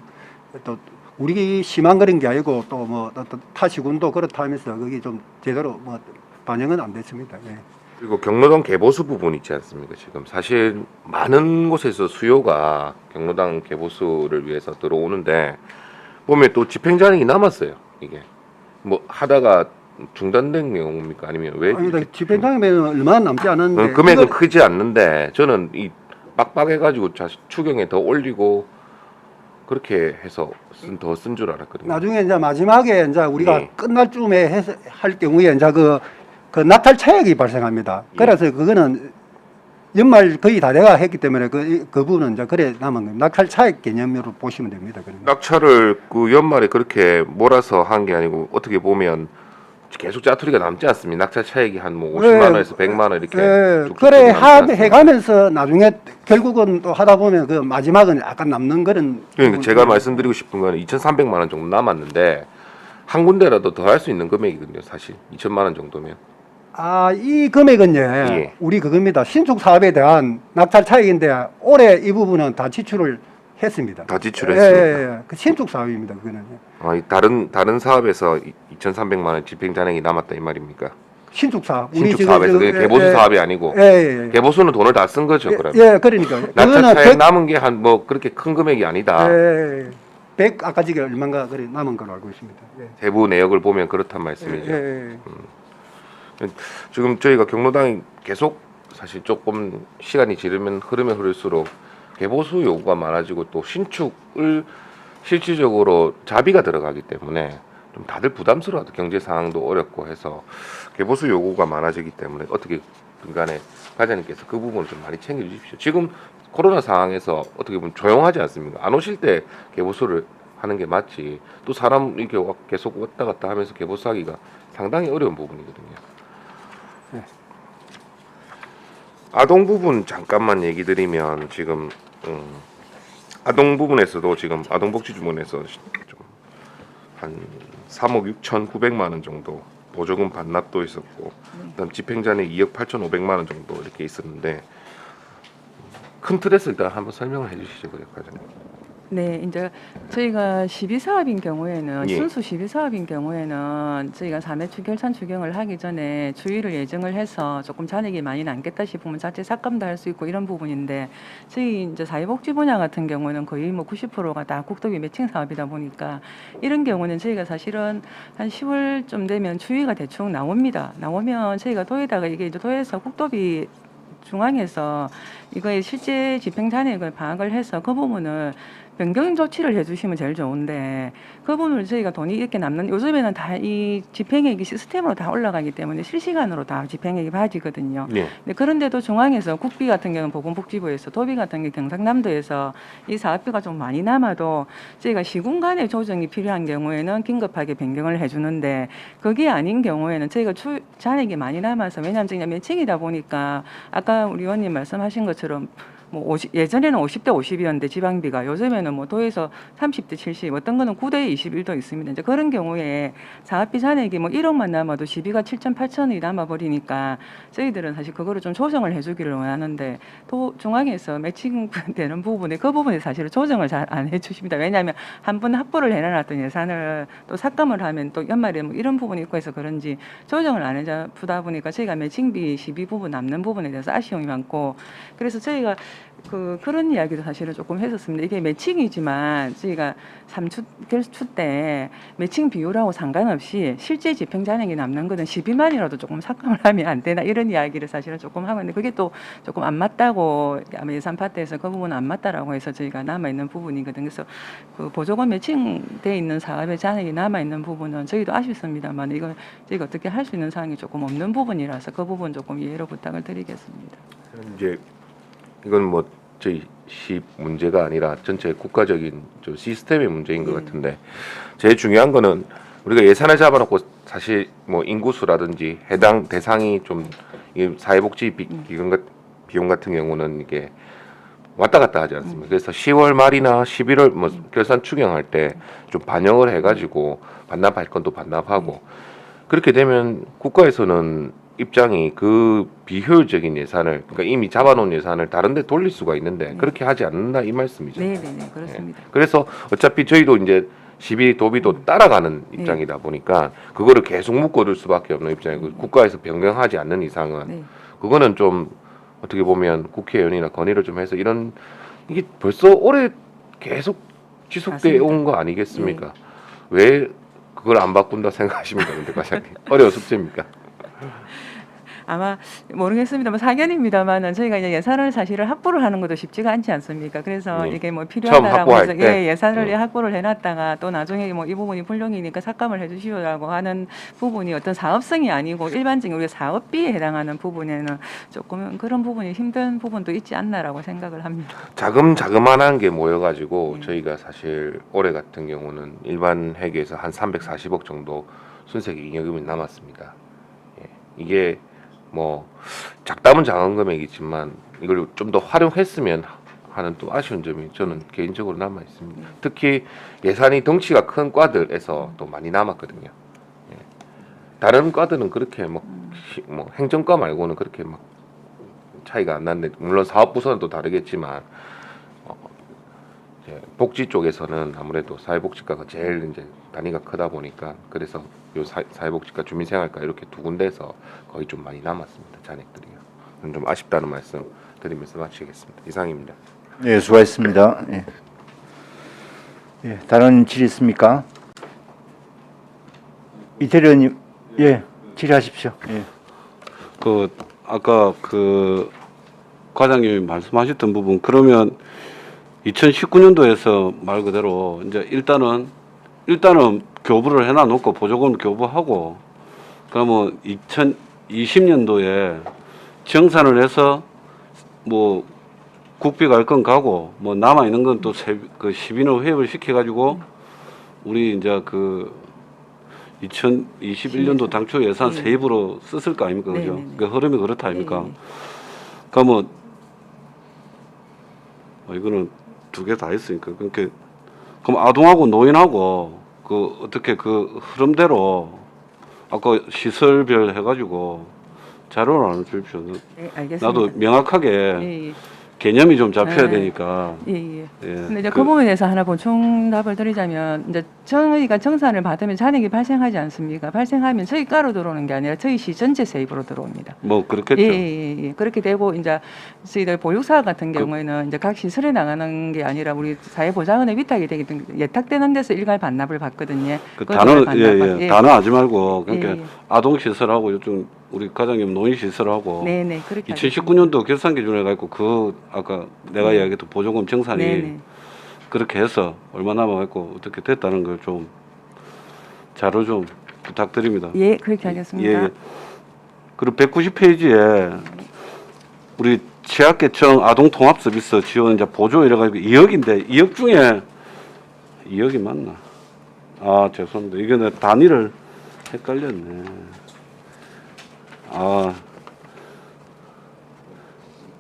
또 우리 심한 그런 게 아니고 또 뭐 어떤 타 시군도 그렇다 하면서 거기 좀 제대로 뭐 반영은 안 됐습니다. 예. 그리고 경로당 개보수 부분 있지 않습니까? 지금 사실 많은 곳에서 수요가 경로당 개보수를 위해서 들어오는데 보면 또 집행자능이 남았어요. 이게 뭐 하다가 중단된 경우입니까? 아니면 왜? 아니다 집행장이면 얼마 남지 않았는데 금액은 이거- 크지 않는데 저는 이 빡빡해가지고 추경에 더 올리고 그렇게 해서 더 쓴 줄 알았거든요. 나중에 이제 마지막에 이제 우리가 예. 끝날 쯤에 할 경우에 이제 그 낙찰 차액이 발생합니다. 예. 그래서 그거는 연말 거의 다 돼가 했기 때문에 그 부분은 이제 그래 남은 겁니다. 낙찰 차액 개념으로 보시면 됩니다. 그러면. 낙찰을 그 연말에 그렇게 몰아서 한 게 아니고 어떻게 보면 계속 짜투리가 남지 않습니다. 낙찰 차액이 한 뭐 50만 원에서 100만 원 이렇게 예, 쭉쭉 그래 남지 않습니까? 해가면서 나중에 결국은 또 하다 보면 그 마지막은 약간 남는 그런. 그러니까 부분이- 제가 말씀드리고 싶은 거는 2,300만 원 정도 남았는데 한 군데라도 더 할 수 있는 금액이거든요. 사실 2천만 원 정도면. 이 금액은 예. 우리 그겁니다. 신축 사업에 대한 낙찰 차익인데 올해 이 부분은 다 지출을 했습니다. 다 지출했습니다. 예. 그 신축 사업입니다. 그거는 이 다른 사업에서 2,300만 원 집행 잔액이 남았다 이 말입니까? 신축 사업. 신축 지금 사업에서 그게 저- 개보수 예, 사업이 아니고 예. 개보수는 돈을 다 쓴 거죠. 그러면 예, 그러니까 낙찰 차액 백- 남은 게 한 뭐 그렇게 큰 금액이 아니다. 예, 100 아까 지게 얼마인가 그래 남은 걸로 알고 있습니다. 예. 세부 내역을 보면 그렇단 말씀이죠. 예. 지금 저희가 경로당이 계속 사실 조금 시간이 흐르면 흐를수록 개보수 요구가 많아지고 또 신축을 실질적으로 자비가 들어가기 때문에 좀 다들 부담스러워도 경제 상황도 어렵고 해서 개보수 요구가 많아지기 때문에 어떻게 간에 과장님께서 그 부분을 좀 많이 챙겨 주십시오. 지금 코로나 상황에서 어떻게 보면 조용하지 않습니까? 안 오실 때 개보수를 하는 게 맞지. 또 사람 이렇게 계속 왔다 갔다 하면서 개보수하기가 상당히 어려운 부분이거든요. 아동 부분 잠깐만 얘기 드리면 지금 아동 부분에서도 지금 아동복지주문에서 한 3억 6,900만 원 정도 보조금 반납도 있었고 그다음 집행잔액 2억 8,500만 원 정도 이렇게 있었는데 큰 틀에서 일단 한번 설명을 해주시죠, 그래 과장님. 네, 이제 저희가 시비 사업인 경우에는 예. 순수 시비 사업인 경우에는 저희가 3회 결산 추경을 하기 전에 주의를 예정을 해서 조금 잔액이 많이 남겠다 싶으면 자체 삭감도 할 수 있고 이런 부분인데 저희 이제 사회복지 분야 같은 경우는 거의 뭐 90%가 다 국도비 매칭 사업이다 보니까 이런 경우는 저희가 사실은 한 10월쯤 되면 주의가 대충 나옵니다. 나오면 저희가 도에다가 이게 이제 도에서 국도비 중앙에서 이거의 실제 집행 잔액을 파악을 해서 그 부분을 변경 조치를 해주시면 제일 좋은데 그 부분을 저희가 돈이 이렇게 남는 요즘에는 다 이 집행액이 시스템으로 다 올라가기 때문에 실시간으로 다 집행액이 봐지거든요. 예. 네, 그런데도 중앙에서 국비 같은 경우는 보건복지부에서 도비 같은 경우 경상남도에서 이 사업비가 좀 많이 남아도 저희가 시군 간의 조정이 필요한 경우에는 긴급하게 변경을 해주는데 그게 아닌 경우에는 저희가 잔액이 많이 남아서 왜냐하면 저희가 매칭이다 보니까 아까 우리 의원님 말씀하신 것처럼 뭐 예전에는 50대 50이었는데 지방비가 요즘에는 뭐 도에서 30대 70 어떤 거는 9대 21도 있습니다. 이제 그런 경우에 사업비 잔액이 뭐 1억만 남아도 시비가 7천 8천이 남아버리니까 저희들은 사실 그거를 좀 조정을 해주기를 원하는데 또 중앙에서 매칭되는 부분에 그 부분에 사실은 조정을 잘 안 해주십니다. 왜냐하면 한 번 확보를 해놔놨던 예산을 또 삭감을 하면 또 연말에 뭐 이런 부분이 있고 해서 그런지 조정을 안 해주다 보니까 저희가 매칭비 시비 부분 남는 부분에 대해서 아쉬움이 많고 그래서 저희가 그런 이야기도 사실은 조금 했었습니다. 이게 매칭이지만 저희가 3주 결수 때 매칭 비율하고 상관없이 실제 집행 잔액이 남는 거는 12만이라도 조금 삭감을 하면 안 되나 이런 이야기를 사실은 조금 하고 있는데 그게 또 조금 안 맞다고 아마 예산 파트에서 그 부분은 안 맞다라고 해서 저희가 남아 있는 부분이거든요. 그래서 그 보조금 매칭돼 있는 사업의 잔액이 남아 있는 부분은 저희도 아쉽습니다만 이거 저희가 어떻게 할 수 있는 사항이 조금 없는 부분이라서 그 부분 조금 이해로 부탁을 드리겠습니다. 이제 이건 뭐 저희 시 문제가 아니라 전체 국가적인 저 시스템의 문제인 것 같은데 제일 중요한 거는 우리가 예산을 잡아놓고 사실 뭐 인구수라든지 해당 대상이 좀 사회복지 비용 같은 경우는 이게 왔다 갔다 하지 않습니까? 그래서 10월 말이나 11월 뭐 결산 추경할 때 좀 반영을 해가지고 반납할 건 또 반납하고 그렇게 되면 국가에서는 입장이 그 비효율적인 예산을 그러니까 이미 잡아놓은 예산을 다른데 돌릴 수가 있는데 그렇게 하지 않는다 이 말씀이죠. 네네네 그렇습니다. 그래서 어차피 저희도 이제 시비 도비도 따라가는 입장이다 보니까 그거를 계속 묶어둘 수밖에 없는 입장이고 국가에서 변경하지 않는 이상은 네. 그거는 좀 어떻게 보면 국회의원이나 건의를 좀 해서 이런 이게 벌써 오래 계속 지속돼 맞습니다. 온 거 아니겠습니까? 왜 그걸 안 바꾼다 생각하십니까, 근데 과장님? 어려운 숙제입니까? 아마 모르겠습니다만 사견입니다만은 저희가 이제 예산을 사실을 확보를 하는 것도 쉽지가 않지 않습니까? 그래서 네. 이게 뭐 처음 필요하다라고 확보할 해서 때? 예산을 네. 확보를 해놨다가 또 나중에 뭐 이 부분이 불용이니까 삭감을 해주시오라고 하는 부분이 어떤 사업성이 아니고 일반적인 우리 사업비에 해당하는 부분에는 조금 그런 부분이 힘든 부분도 있지 않나라고 생각을 합니다. 자그마한 게 모여가지고 저희가 사실 올해 같은 경우는 일반 회계에서 한 340억 정도 순세기 잉여금이 남았습니다. 예. 이게 뭐 작다면 작은 금액이지만 이걸 좀 더 활용했으면 하는 또 아쉬운 점이 저는 개인적으로 남아 있습니다. 특히 예산이 덩치가 큰 과들에서 또 많이 남았거든요. 예. 다른 과들은 그렇게 뭐 행정과 말고는 그렇게 막 차이가 안 났는데 물론 사업부서는 또 다르겠지만 이제 복지 쪽에서는 아무래도 사회복지과가 제일 이제 단위가 크다 보니까 그래서 요 사회복지과 주민생활과 이렇게 두 군데에서 거의 좀 많이 남았습니다. 잔액들이요. 좀 아쉽다는 말씀 드리면서 마치겠습니다. 이상입니다. 예, 수고하셨습니다. 예. 예, 다른 질의 있습니까? 이태리 의원님, 예, 질의하십시오. 예. 그 아까 그 과장님이 말씀하셨던 부분 그러면 2019년도에서 말 그대로 이제 일단은 교부를 해놔 놓고 보조금 교부하고 그러면 2020년도에 정산을 해서 뭐 국비 갈 건 가고 뭐 남아 있는 건 또 그 시빈을 회입을 시켜 가지고 우리 이제 그 2021년도 당초 예산 세입으로 썼을 거 아닙니까, 그죠? 그 흐름이 그렇다 아닙니까? 그러면 이거는 두 개 다 있으니까 그러니까 그럼 아동하고 노인하고 그 어떻게 그 흐름대로 아까 시설별 해가지고 자료를 하나 주십시오. 네, 알겠습니다. 나도 명확하게 예, 예. 개념이 좀 잡혀야 네. 되니까. 예, 예. 예. 근데 이제 그 부분에 대해서 하나 보충답을 드리자면 이제 저희가 정산을 받으면 잔액이 발생하지 않습니까? 발생하면 저희 과로 들어오는 게 아니라 저희 시 전체 세입으로 들어옵니다. 뭐 그렇겠죠. 예. 그렇게 되고 이제 저희들 보육사 같은 경우에는 이제 각 시설에 나가는 게 아니라 우리 사회보장원에 위탁이 되기 때문에 예탁되는 데서 일괄 반납을 받거든요. 그 그걸 단어 반납- 예. 단어 하지 말고 그러니까 예. 아동 시설하고 요즘 우리 과장님 노인 시설하고 네네 그렇게 2019년도 결산 기준에 갖고 그 아까 내가 이야기했던 보조금 정산이 네네. 그렇게 해서 얼마 남아갖고 어떻게 됐다는 걸 좀 자료 좀 부탁드립니다. 예 그렇게 하겠습니다. 예. 그리고 190페이지에 우리 취약계층 아동통합서비스 지원 이제 보조 이래가지고 2억인데 2억 중에 2억이 맞나? 아 죄송합니다. 이게 내 단위를 헷갈렸네.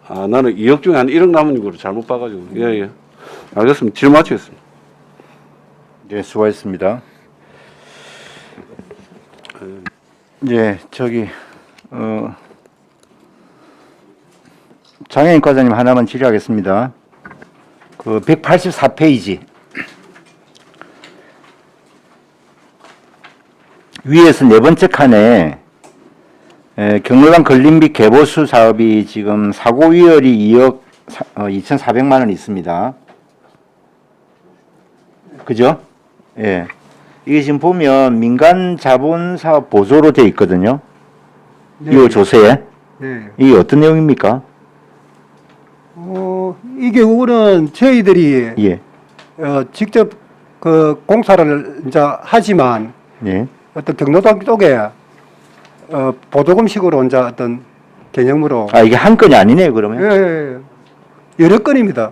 나는 2억 중에 한 1억 남은 거로 잘못 봐가지고. 예. 알겠습니다. 질문 마치겠습니다. 예, 수고하셨습니다. 예, 저기 장혜인 과장님 하나만 질의하겠습니다. 그 184페이지 위에서 네 번째 칸에 경로당 건립 및 개보수 사업이 지금 사고 위열이 2억 2,400만 원 있습니다. 그죠? 예. 이게 지금 보면 민간 자본 사업 보조로 돼 있거든요. 이 조세에. 네. 이게 어떤 내용입니까? 이 경우는 저희들이 예. 직접 그 공사를 이제 하지만 예. 어떤 경로당 쪽에 보조금식으로 이제 어떤 개념으로 아, 이게 한 건이 아니네요, 그러면? 예. 여러 건입니다.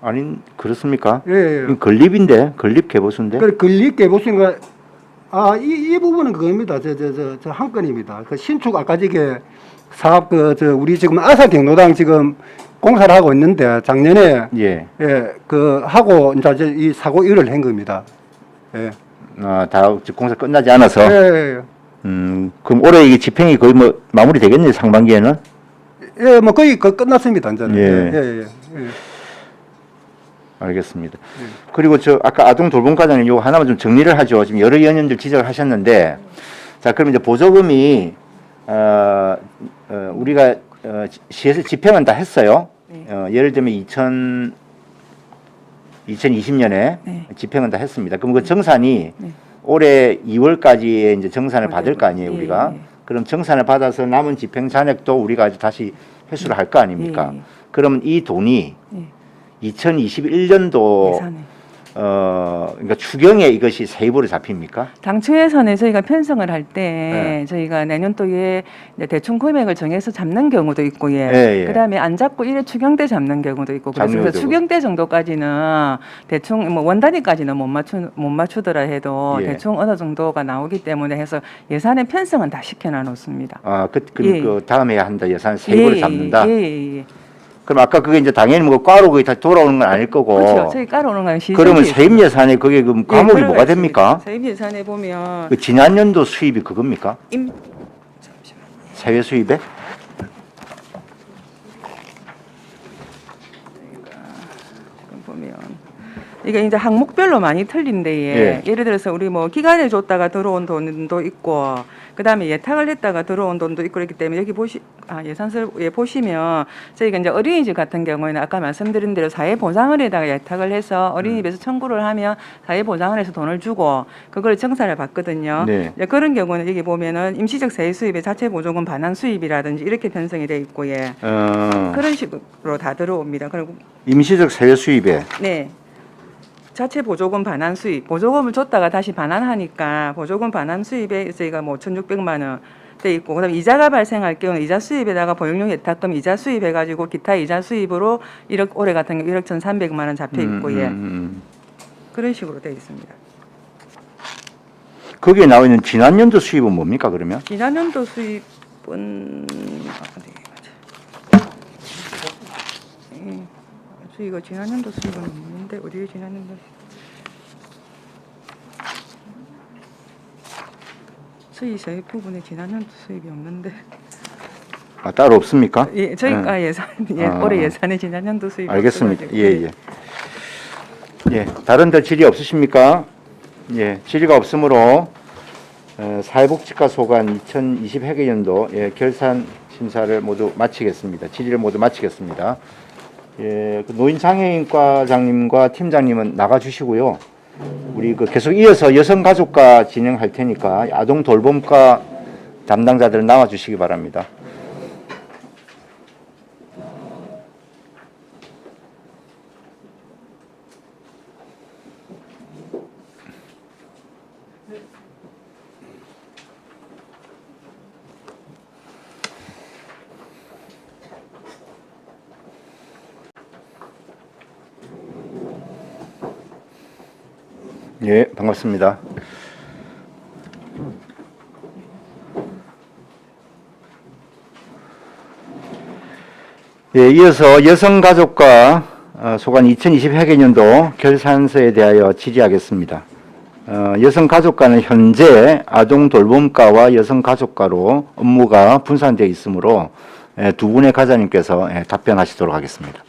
아니, 그렇습니까? 예. 이거 건립인데, 건립 개보수인데? 그 건립계 보시는 거, 이 부분은 그겁니다. 저 한 건입니다. 그 신축 아까 저게 사업 우리 지금 아사 경로당 지금 공사를 하고 있는데 작년에 예. 하고 이제 이 사고 일을 한 겁니다. 예. 다 공사 끝나지 않아서. 예. 그럼 올해 이게 집행이 거의 뭐 마무리 되겠네요, 상반기에는? 예, 뭐 거의 끝났습니다, 이제는. 예. 예. 알겠습니다. 그리고 아까 아동 돌봄과장님 요거 하나만 좀 정리를 하죠. 지금 여러 의원님들 지적을 하셨는데, 자, 그럼 이제 보조금이 우리가 시에서 집행은 다 했어요. 예를 들면 2020년에 네. 집행은 다 했습니다. 그럼 그 정산이 네. 올해 2월까지에 이제 정산을 받을 거 아니에요, 우리가. 예. 그럼 정산을 받아서 남은 집행 잔액도 우리가 다시 회수를 할 거 아닙니까? 예. 그러면 이 돈이 예. 2021년도 예산에. 그러니까 추경에 이것이 세입으로 잡힙니까? 당초 예산에 저희가 편성을 할 때 네. 저희가 내년도에 이제 대충 금액을 정해서 잡는 경우도 있고 예. 그다음에 안 잡고 일회 추경 때 잡는 경우도 있고 그래서 잡는 그 경우도 추경 때 정도까지는 대충 뭐 원 단위까지는 못 맞추더라 해도 예. 대충 어느 정도가 나오기 때문에 해서 예산의 편성은 다 시켜놔 놓습니다. 그 다음 해야 한다. 예산 세입으로 잡는다. 예. 그럼 아까 그게 이제 당연히 뭐 과로 그게 다시 돌아오는 건 아닐 거고. 그렇죠. 저희 깔아오는 건 시세. 그러면 세입 예산에 그게 그럼 과목이 뭐가 됩니까? 세입 예산에 보면 그 지난 연도 수입이 그겁니까? 잠시만. 세외 수입에? 지금 보면 이게 이제 항목별로 많이 틀린데 예를 들어서 우리 뭐 기간에 줬다가 들어온 돈도 있고 그다음에 예탁을 했다가 들어온 돈도 있고 그렇기 때문에 여기 예산서에 보시면 저희가 이제 어린이집 같은 경우에는 아까 말씀드린 대로 사회보장원에다가 예탁을 해서 어린이집에서 청구를 하면 사회보장원에서 돈을 주고 그걸 정산을 받거든요. 네. 이제 그런 경우는 여기 보면은 임시적 세입 수입의 자체 보조금 반환 수입이라든지 이렇게 편성이 돼 있고 그런 식으로 다 들어옵니다. 그리고 임시적 세외 수입에 네. 자체 보조금 반환 수입, 보조금을 줬다가 다시 반환하니까 보조금 반환 수입에 저희가 뭐 1,600만 원 돼 있고, 그다음에 이자가 발생할 경우는 이자 수입에다가 보육용 예탁금 이자 수입해가지고 기타 이자 수입으로 1억 올해 같은 경우 1억 1,300만 원 잡혀 있고 그런 식으로 돼 있습니다. 거기에 나와 있는 지난 연도 수입은 뭡니까 그러면? 지난년도 수입은 이거 지난년도 수입은 없는데 어디에 지난년도 수입세 부분에 지난년도 수입이 없는데 따로 없습니까? 예 저희가 예산 올해 예산에 지난년도 수입이 알겠습니다. 없어가지고. 예. 다른데 질의 없으십니까? 예, 질의가 없으므로 사회복지과 소관 2020 회계연도 결산 심사를 모두 마치겠습니다. 질의를 모두 마치겠습니다. 예, 노인장애인과장님과 팀장님은 나가주시고요. 우리 계속 이어서 여성가족과 진행할 테니까 아동 돌봄과 담당자들은 나와주시기 바랍니다. 예, 반갑습니다. 예, 이어서 여성가족과 소관 2020 회계연도 결산서에 대하여 질의하겠습니다. 여성가족과는 현재 아동돌봄과와 여성가족과로 업무가 분산되어 있으므로 두 분의 과장님께서 답변하시도록 하겠습니다.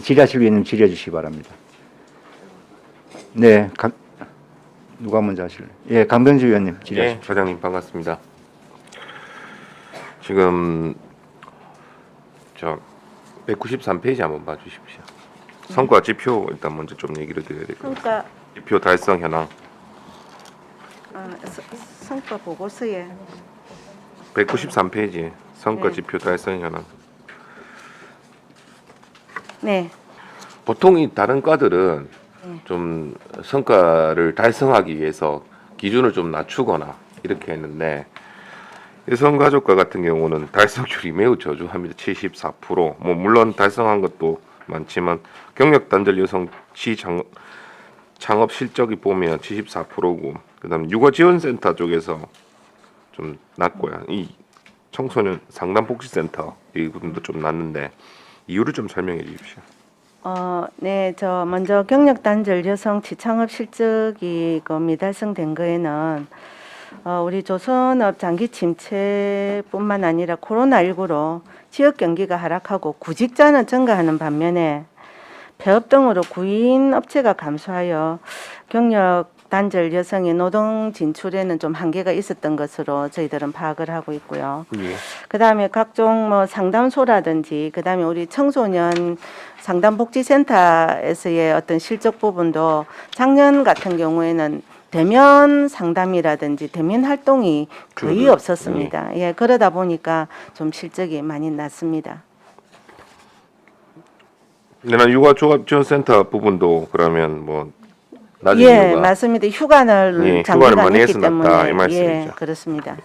질의하실 위원님 질의해 주시기 바랍니다. 네, 누가 먼저 하실래요? 예, 강병주 위원님 질의하십시오. 네, 과장님 반갑습니다. 지금 193페이지 한번 봐주십시오. 성과 지표 일단 먼저 좀 얘기를 드려야 될 것 같아요. 그러니까 지표 달성 현황 성과 보고서에 193페이지 성과 네. 지표 달성 현황. 네. 보통 이 다른 과들은 좀 성과를 달성하기 위해서 기준을 좀 낮추거나 이렇게 했는데 여성가족과 같은 경우는 달성률이 매우 저조합니다. 74%. 뭐 물론 달성한 것도 많지만 경력 단절 여성 창업 실적이 보면 74%고 그다음 육아 지원센터 쪽에서 좀 낮고요. 이 청소년 상담복지센터 이 부분도 좀 났는데 이유를 좀 설명해 주십시오. 네, 저 먼저 경력 단절 여성 취창업 실적이 미달성된 거에는 우리 조선업 장기 침체뿐만 아니라 코로나19로 지역 경기가 하락하고 구직자는 증가하는 반면에 폐업 등으로 구인 업체가 감소하여 경력 단절 여성의 노동 진출에는 좀 한계가 있었던 것으로 저희들은 파악을 하고 있고요. 예. 그다음에 각종 상담소라든지 그다음에 우리 청소년 상담복지센터에서의 어떤 실적 부분도 작년 같은 경우에는 대면 상담이라든지 대면 활동이 거의 없었습니다. 예, 그러다 보니까 좀 실적이 많이 낮습니다. 내나 육아조합지원센터 부분도 그러면 뭐 낮은 예, 이유가 맞습니다. 휴관을 예, 장기간 휴가를 많이 했기 해서 낮다, 때문에 이 말씀이죠. 예, 그렇습니다.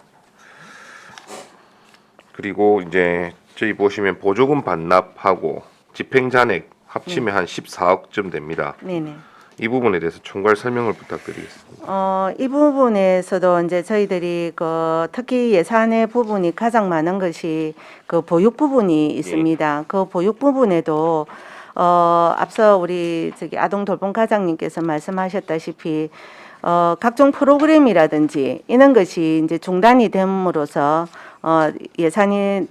그리고 이제 저희 보시면 보조금 반납하고 집행잔액 합치면 한 14억쯤 됩니다. 네네. 이 부분에 대해서 총괄 설명을 부탁드리겠습니다. 이 부분에서도 이제 저희들이 특히 예산의 부분이 가장 많은 것이 보육 부분이 있습니다. 그 보육 부분에도 앞서 우리 아동 돌봄 과장님께서 말씀하셨다시피 각종 프로그램이라든지 이런 것이 이제 중단이 됨으로써 예산이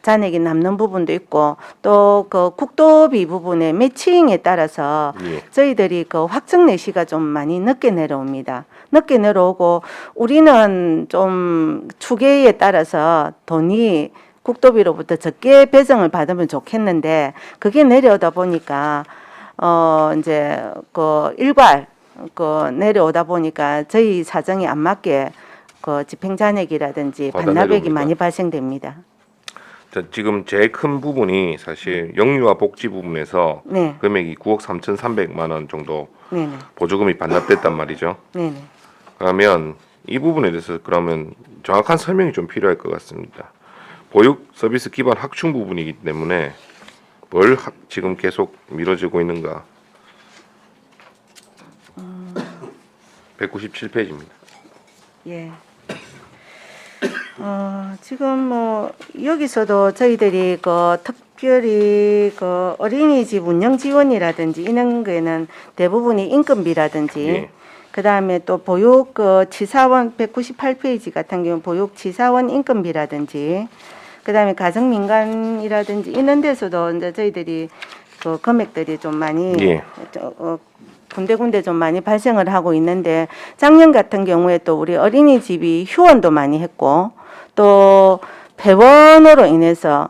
잔액이 남는 부분도 있고 또 국도비 부분의 매칭에 따라서 저희들이 확정 내시가 좀 많이 늦게 내려옵니다. 늦게 내려오고 우리는 좀 추계에 따라서 돈이 국도비로부터 적게 배정을 받으면 좋겠는데 그게 내려오다 보니까 이제 일괄 내려오다 보니까 저희 사정이 안 맞게 집행 잔액이라든지 반납액이 내려옵니까? 많이 발생됩니다. 자, 지금 제일 큰 부분이 사실 영유아 복지 부분에서 네. 금액이 9억 3,300만 원 정도 네네. 보조금이 반납됐단 말이죠. 네네. 그러면 이 부분에 대해서 그러면 정확한 설명이 좀 필요할 것 같습니다. 보육 서비스 기반 확충 부분이기 때문에 뭘 지금 계속 미뤄지고 있는가? 197페이지입니다. 예. 지금 여기서도 저희들이 특별히 어린이집 운영 지원이라든지 이런 거에는 대부분이 인건비라든지 예. 그다음에 또 보육 치사원 198페이지 같은 경우 보육 치사원 인건비라든지 그다음에 가정 민간이라든지 이런 데서도 이제 저희들이 금액들이 좀 많이 예. 군데군데 좀 많이 발생을 하고 있는데 작년 같은 경우에 또 우리 어린이집이 휴원도 많이 했고 또 폐원으로 인해서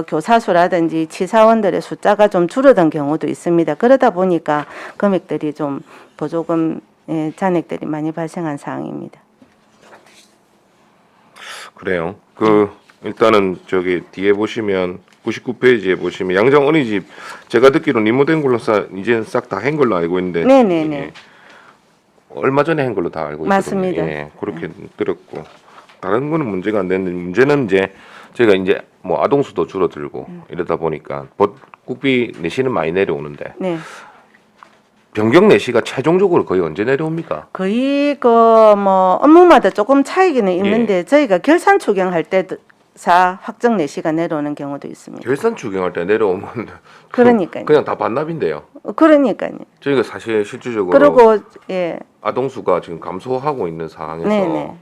교사수라든지 치사원들의 숫자가 좀 줄어든 경우도 있습니다. 그러다 보니까 금액들이 좀 보조금 잔액들이 많이 발생한 상황입니다. 그래요. 일단은 저기 뒤에 보시면 99페이지에 보시면 양정 어린이집 제가 듣기로는 리모델링 걸로 이제는 싹 다 한 걸로 알고 있는데 네네네. 예. 얼마 전에 한 걸로 다 알고 있거든요. 맞습니다. 예, 그렇게 들었고 다른 거는 문제가 안 되는데 문제는 이제 저희가 이제 뭐 아동수도 줄어들고 이러다 보니까 국비 내시는 많이 내려오는데 네. 변경 내시가 최종적으로 거의 언제 내려옵니까? 거의 업무마다 조금 차이기는 있는데 저희가 결산 추경할 때 확정 내시가 내려오는 경우도 있습니다. 결산 추경할 때 내려오면 그러니까요. 그냥 다 반납인데요. 그러니까요. 저희가 사실 실질적으로 그리고 예. 아동수가 지금 감소하고 있는 상황에서 네네.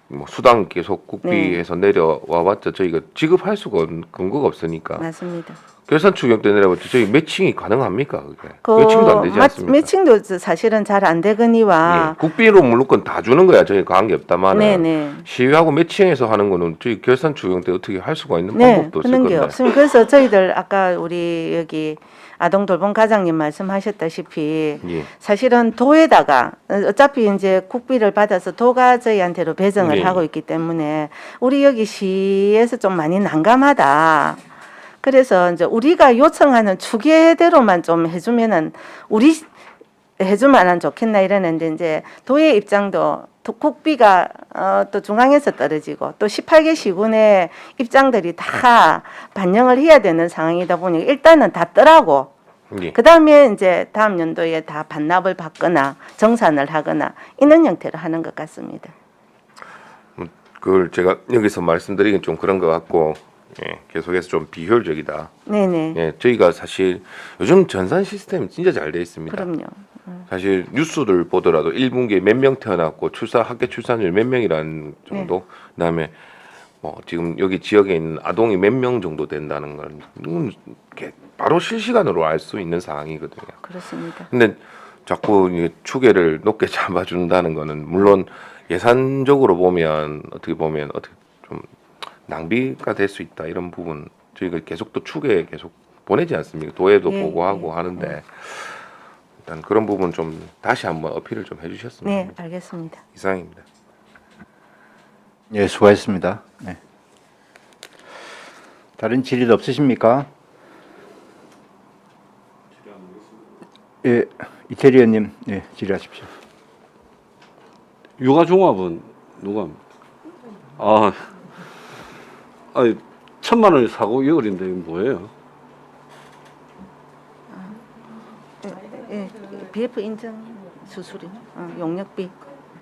뭐 수당 계속 국비에서 내려와봤자 저희가 지급할 수가 근거가 없으니까 맞습니다. 결산 추경 때 내려봤자 저희 매칭이 가능합니까? 그게 매칭도 안 되지 않습니까? 매칭도 사실은 잘 안 되거니와 예, 국비로 물론 다 주는 거야 저희 관계 없다만 네네. 시위하고 매칭해서 하는 거는 저희 결산 추경 때 어떻게 할 수가 있는 네, 방법도 없을 그런 게 건데. 없습니다. 그래서 저희들 아까 우리 여기 아동 돌봄 과장님 말씀하셨다시피 예. 사실은 도에다가 어차피 이제 국비를 받아서 도가 저희한테로 배정을 네. 하고 있기 때문에 우리 여기 시에서 좀 많이 난감하다. 그래서 이제 우리가 요청하는 추계대로만 좀 해주면은 우리 해주면은 좋겠나 이러는데 이제 도의 입장도 국비가 또 중앙에서 떨어지고 또 18개 시군의 입장들이 다 반영을 해야 되는 상황이다 보니 일단은 다 떠라고 예. 그 다음에 이제 다음 연도에 다 반납을 받거나 정산을 하거나 이런 형태로 하는 것 같습니다. 그걸 제가 여기서 말씀드리긴 좀 그런 것 같고, 예, 계속해서 좀 비효율적이다. 네네. 예, 저희가 사실 요즘 전산 시스템이 진짜 잘 돼 있습니다. 그럼요. 사실 뉴스를 보더라도 1분기에 몇 명 태어났고 학교 출산율 몇 명이라는 정도, 그다음에 뭐 지금 여기 지역에 있는 아동이 몇 명 정도 된다는 건 이렇게 바로 실시간으로 알 수 있는 상황이거든요. 그렇습니다. 근데 자꾸 이 추계를 높게 잡아준다는 거는 물론 예산적으로 보면 어떻게 좀 낭비가 될 수 있다 이런 부분 저희가 계속 또 추계 계속 보내지 않습니까? 도에도 예, 보고하고 예, 하는데 일단 그런 부분 좀 다시 한번 어필을 좀 해주셨으면 네, 합니다. 알겠습니다. 이상입니다. 예, 수고하셨습니다. 네. 다른 질의도 없으십니까? 예, 이태리 의원님, 예, 질의하십시오. 육아종합은 누가 합니까? 아니 1,000만 원이 사고 2월인데 이게 뭐예요? 예, BF 인증 수수료, 용역비.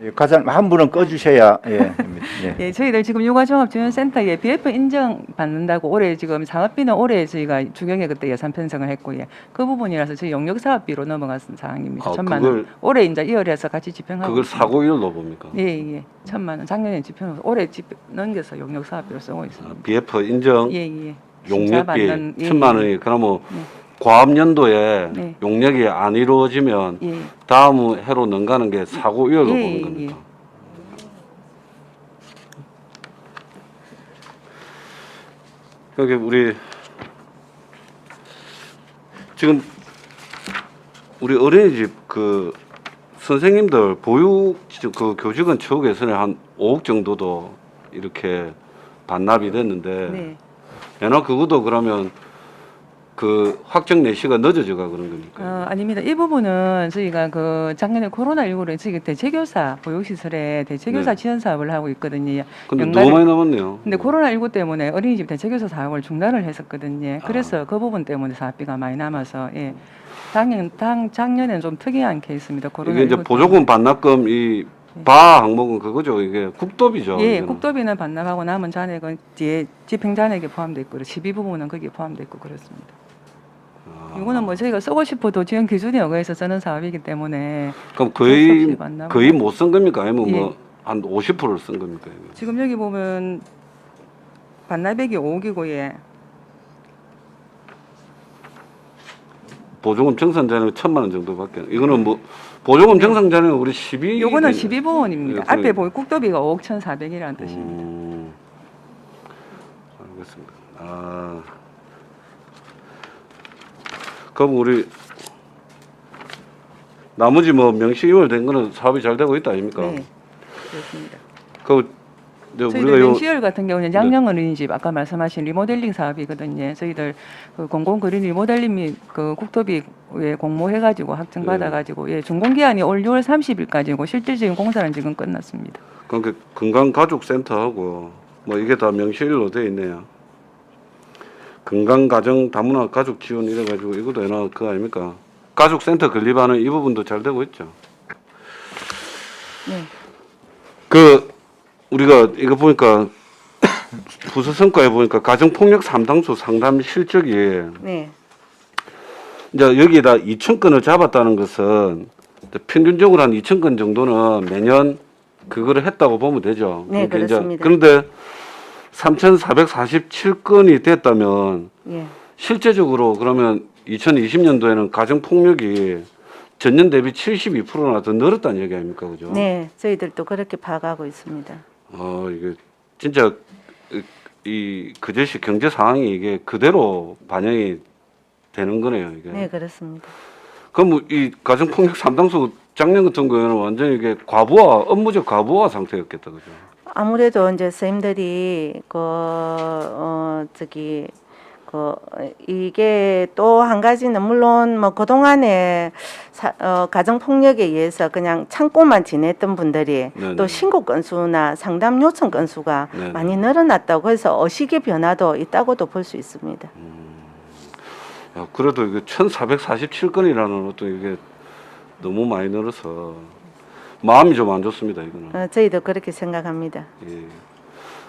예, 가장 한 분은 꺼주셔야 예, 됩니다. 예. 예, 저희들 지금 육아종합지원센터에 BF 인정 받는다고 올해 지금 사업비는 올해 저희가 주경에 그때 예산 편성을 했고 예, 그 부분이라서 저희 용역 사업비로 넘어간 사항입니다. 1,000만 원. 그걸 올해 이제 2월에서 같이 집행하고 그걸 있습니다. 사고 1로 봅니까? 예, 1,000만 원 작년에 집행 올해 넘겨서 용역 사업비로 쓰고 있습니다. BF 인정 예, 예. 용역비 심사받는, 예, 1,000만 원이 그러면 네. 과업연도에 네. 용역이 안 이루어지면 예. 다음 해로 넘가는 게 사고 2월로 예, 보는 예, 겁니다. 그러니까 우리 지금 우리 어린이집 그 선생님들 보육 그 교직원 처우 개선에 한 5억 정도도 이렇게 반납이 됐는데 네. 연화 그것도 그러면 그 확정 내시가 늦어져가 그런 겁니까? 아닙니다. 이 부분은 저희가 그 작년에 코로나19로 저희가 대체교사 보육시설에 대체교사 네. 지원 사업을 하고 있거든요. 근데 연말에- 너무 많이 남았네요. 근데 코로나19 때문에 어린이집 대체교사 사업을 중단을 했었거든요. 그래서 그 부분 때문에 사업비가 많이 남아서 예. 작년에는 좀 특이한 케이스입니다. 코로나19 이게 이제 보조금 반납금 이 바 항목은 그거죠. 이게 국도비죠. 예, 이거는. 국도비는 반납하고 남은 잔액은 뒤에 집행 잔액에 포함돼 있고 12 부분은 거기에 포함돼 있고 그렇습니다. 이거는 뭐 저희가 쓰고 싶어도 지원 기준에 의해서 쓰는 사업이기 때문에 그럼 어쩔 수 거의 없이 반납을 거의 못 쓴 겁니까? 아니면 예. 뭐 한 50%를 쓴 겁니까? 이거? 지금 여기 보면 반납액이 5억이고 예. 보조금 정산자는 1,000만 원 정도밖에. 이거는 뭐 보조금 정산자는 우리 12. 요거는 12부분입니다. 예, 앞에 그러니까. 보면 국도비가 5억 1,400이라는 뜻입니다. 알겠습니다. 그럼 우리 나머지 뭐 명시 이월된 거는 사업이 잘 되고 있다 아닙니까? 네, 그렇습니다. 그 이제 저희들 우리가 요 명시열 같은 경우는 양령 어린이집 아까 말씀하신 리모델링 사업이거든요. 저희들 그 공공그린 리모델링 및 그 국토비에 공모해가지고 확정 받아가지고 예, 준공기한이 올 6월 30일까지고 실질적인 공사는 지금 끝났습니다. 그러니까 건강가족센터하고 뭐 이게 다 명시일로 돼 있네요. 건강가정 다문화 가족 지원 이래가지고 이것도 해놔 그거 아닙니까? 가족센터 건립하는 이 부분도 잘 되고 있죠. 네. 그 우리가 이거 보니까 부서 성과에 보니까 가정폭력 상담소 상담 실적이 네. 이제 여기에다 2,000건을 잡았다는 것은 평균적으로 한 2,000건 정도는 매년 그거를 했다고 보면 되죠. 네, 그러니까 이제 그렇습니다. 그런데 3,447건이 됐다면 예. 실제적으로 그러면 2020년도에는 가정폭력이 전년 대비 72%나 더 늘었다는 얘기 아닙니까? 그죠? 네, 저희들도 그렇게 봐가고 있습니다. 이게 진짜 이 그제시 경제 상황이 이게 그대로 반영이 되는 거네요. 이게. 네, 그렇습니다. 그럼 뭐이 가정폭력 상담소 작년 같은 경우에는 완전히 이게 과부하, 업무적 과부하 상태였겠다, 그죠? 아무래도 이제 선생님들이 이게 또 한 가지는 물론 뭐 그동안에 가정 폭력에 의해서 그냥 참고만 지냈던 분들이 네네. 또 신고 건수나 상담 요청 건수가 네네. 많이 늘어났다고 해서 의식의 변화도 있다고도 볼 수 있습니다. 야, 그래도 이게 1,447건이라는 것도 이게 너무 많이 늘어서 마음이 좀 안 좋습니다, 이거는. 저희도 그렇게 생각합니다. 예.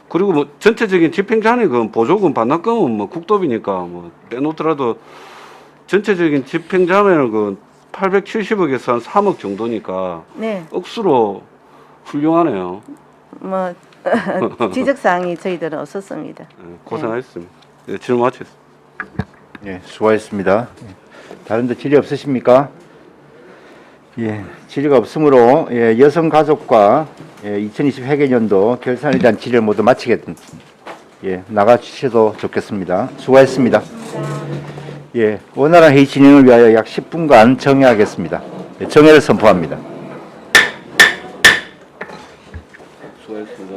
그리고 뭐 전체적인 집행잔액은 보조금 반납금은 뭐 국도비니까 뭐 빼놓더라도 전체적인 집행잔액은 그 870억에서 한 3억 정도니까 네, 억수로 훌륭하네요. 뭐 지적 사항이 저희들은 없었습니다. 예, 고생하셨습니다. 예, 질문 마치겠습니다. 예, 수고하셨습니다. 다른 데 질의 없으십니까? 예, 질의가 없으므로 예, 여성가족과 2020 회계년도 결산에 대한 질의를 모두 마치겠습니다. 예, 나가 주셔도 좋겠습니다. 수고하셨습니다. 예, 원활한 회의 진행을 위하여 약 10분간 정회하겠습니다. 예, 정회를 선포합니다. 수고하셨습니다.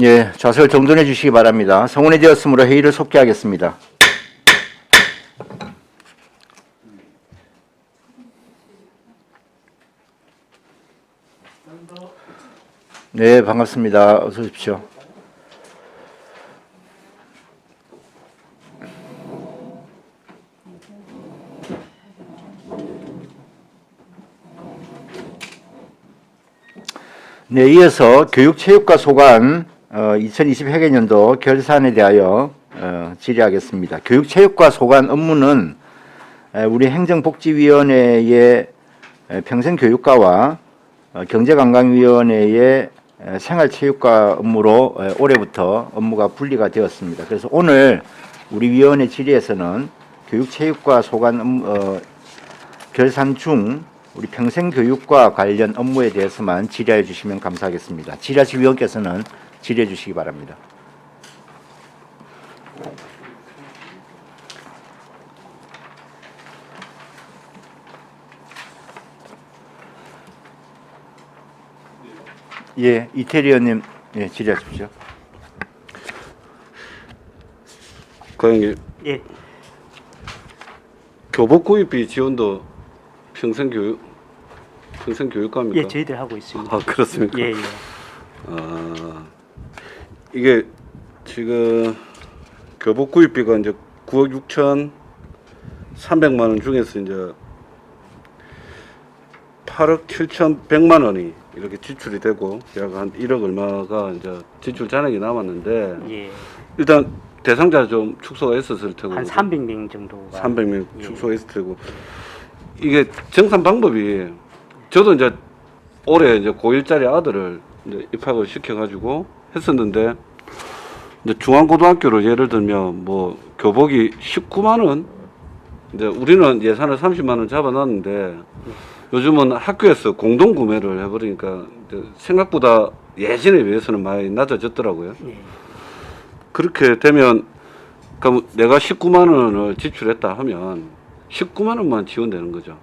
예, 좌석을 정돈해 주시기 바랍니다. 성원이 되었으므로 회의를 속기하겠습니다. 네, 반갑습니다. 어서 오십시오. 네, 이어서 교육체육과 소관 2020 회계년도 결산에 대하여 질의하겠습니다. 교육체육과 소관 업무는 우리 행정복지위원회의 평생교육과와 경제관광위원회의 생활체육과 업무로 올해부터 업무가 분리가 되었습니다. 그래서 오늘 우리 위원회 질의에서는 교육체육과 소관 결산 중 우리 평생교육과 관련 업무에 대해서만 질의해 주시면 감사하겠습니다. 질의하실 위원께서는 질의해 주시기 바랍니다. 예, 이태리 의원님, 예, 질의하십시오. 과장님, 예, 교복 구입비 지원도 평생교육과입니까? 예, 저희들 하고 있습니다. 아, 그렇습니까? 예, 예. 이게 지금 교복 구입비가 이제 9억 6,300만 원 중에서 이제 8억 7,100만 원이 이렇게 지출이 되고 약 한 1억 얼마가 이제 지출 잔액이 남았는데 예. 일단 대상자 좀 축소가 있었을 테고 한 300명 정도가 300명 예. 축소가 있을 테고 이게 정산 방법이 저도 이제 올해 이제 고1짜리 아들을 이제 입학을 시켜가지고 했었는데 이제 중앙고등학교를 예를 들면 뭐 교복이 19만 원 이제 우리는 예산을 30만 원 잡아놨는데 요즘은 학교에서 공동 구매를 해버리니까 이제 생각보다 예전에 비해서는 많이 낮아졌더라고요. 예. 그렇게 되면 그럼 내가 19만 원을 지출했다 하면 19만 원만 지원되는 거죠.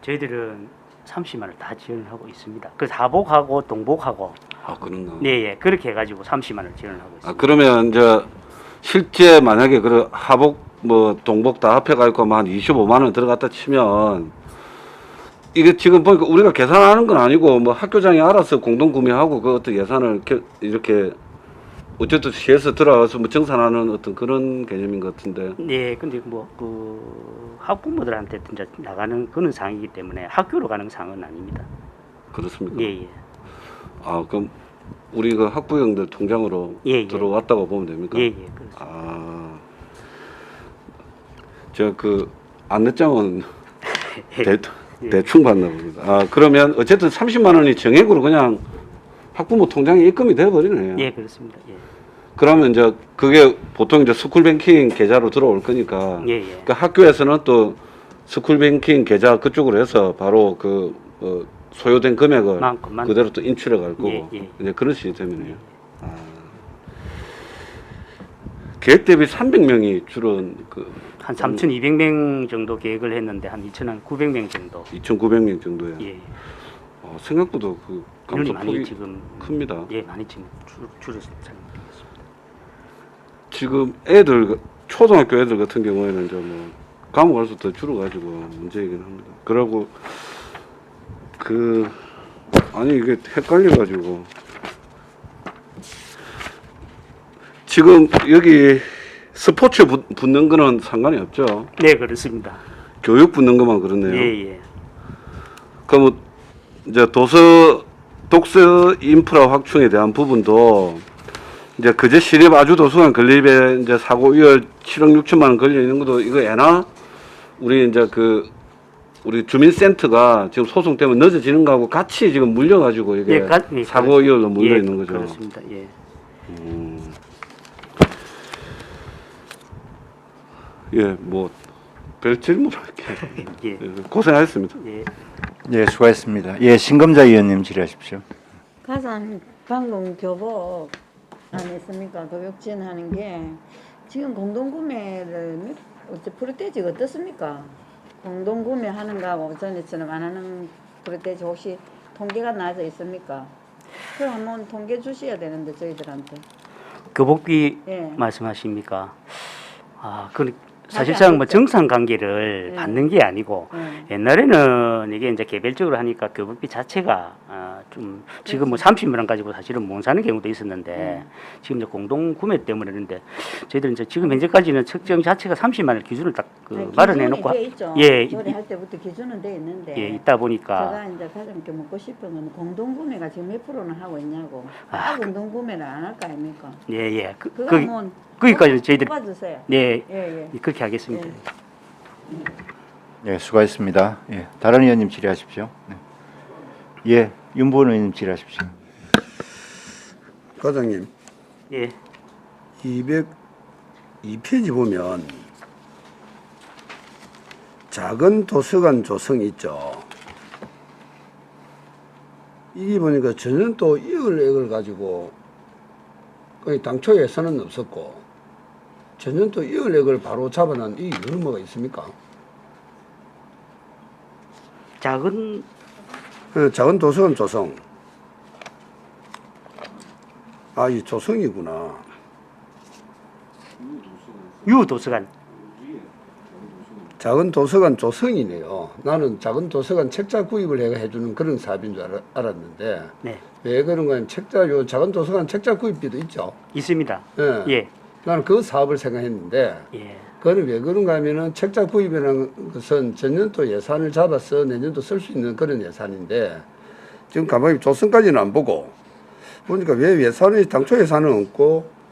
저희들은 30만 원을 다 지원을 하고 있습니다. 그 하복하고 동복하고 아, 그렇나? 네, 예. 그렇게 해가지고 30만 원을 지원을 하고 있습니다. 아, 그러면 이제 실제 만약에 그 하복 뭐 동복 다 합해가지고 한 25만 원 들어갔다 치면 이게 지금 보니까 우리가 계산하는 건 아니고 뭐 학교장이 알아서 공동 구매하고 그 어떤 예산을 이렇게 어쨌든 시에서 들어가서 뭐 정산하는 어떤 그런 개념인 것 같은데. 네, 근데 뭐 그 학부모들한테 이제 나가는 그런 상이기 때문에 학교로 가는 상은 아닙니다. 그렇습니까? 예, 예. 아, 그럼 우리 그 학부형들 통장으로 예, 예. 들어왔다고 보면 됩니까? 예, 예. 그렇습니다. 아, 제가 그 안내장은 예. 대충 받나 봅니다. 아, 그러면 어쨌든 30만 원이 정액으로 그냥 학부모 통장에 입금이 돼버리네요. 예, 그렇습니다. 예. 그러면 이제 그게 보통 이제 스쿨뱅킹 계좌로 들어올 거니까 예, 예. 그 학교에서는 또 스쿨뱅킹 계좌 그쪽으로 해서 바로 그 소요된 금액을 만큼만 그대로 또 인출해 갈 거고 예, 예. 이제 그런 시스템이네요. 아. 계획 대비 300명이 줄은 그 한 3,200명 정도 계획을 했는데 한 2,900명 정도. 2,900명 정도예요. 예. 생각보다 그 인원이 감소 많이 폭이 지금 큽니다. 예, 많이 지금 줄어서 잘 지금 애들 초등학교 애들 같은 경우에는 이제 뭐 감옥 갈수록 더 줄어가지고 문제이긴 합니다. 그러고 아니 이게 헷갈려가지고 지금 여기 스포츠 붙는 거는 상관이 없죠. 네, 그렇습니다. 교육 붙는 것만 그렇네요. 예, 예. 그럼 이제 독서 인프라 확충에 대한 부분도 이제 그제 시립 아주 도서관 건립에 이제 사고 이월 7억 6천만 원 걸려 있는 것도 이거 애나 우리 이제 우리 주민센터가 지금 소송 때문에 늦어지는 거하고 같이 지금 물려가지고 이게 예, 사고 이월로 물려 예, 있는 거죠. 그렇습니다. 예. 예, 뭐 별 질문할게. 예. 고생하셨습니다. 예. 예, 수고하셨습니다. 예, 신검자 의원님 질의하십시오. 가장 방금 교복 안 했습니까? 교육진 하는 게 지금 공동구매를 어째 프로테이지가 어떻습니까? 공동구매 하는 거하고 전에처럼 안 하는 프로테이지 혹시 통계가 나져 있습니까? 그 한번 통계 주셔야 되는데 저희들한테. 교복비 예. 말씀하십니까? 아, 그 사실상 뭐 정상 관계를 예. 받는 게 아니고 예. 옛날에는 이게 이제 개별적으로 하니까 교복비 자체가 좀 지금 뭐 30만 원 가지고 사실은 못 사는 경우도 있었는데 지금 이제 공동 구매 때문에 그런데 저희들은 이제 지금 현재까지는 측정 자체가 30만 원 기준을 딱 마련해 놓고 돼 있죠. 예, 조례할 때부터 기준은 돼 있는데. 예, 있다 보니까 제가 이제 가장 이렇게 묻고 싶은 건 공동구매가 지금 몇 프로는 하고 있냐고. 아, 공동구매를 안 할 거 아닙니까? 예, 예. 그거 한번 거기까지 저희들이 뽑아주세요. 네, 예, 예. 그렇게 하겠습니다. 예, 수고하셨습니다. 예, 다른 의원님 질의하십시오. 네. 예, 윤보은 의원님 질의하십시오. 과장님, 예. 202페이지 보면 작은 도서관 조성 있죠. 이게 보니까 전년도 이을액을 가지고 거의 당초 예산은 없었고 전년도 이을액을 바로 잡아난 이 이유는 뭐가 있습니까? 작은 작은 도서관 조성. 아, 이 조성이구나. 유도서관. 작은 도서관 조성이네요. 나는 작은 도서관 책자 구입을 해주는 그런 사업인 줄 알았는데 네. 왜 그런가 하면 요 작은 도서관 책자 구입비도 있죠. 있습니다. 예. 예. 나는 그 사업을 생각했는데 예. 그거는 왜 그런가 하면은 책자 구입이라는 것은 전년도 예산을 잡아서 내년도 쓸 수 있는 그런 예산인데 지금 가만히 조성까지는 안 보고 보니까 왜 예산이 당초 예산은 없고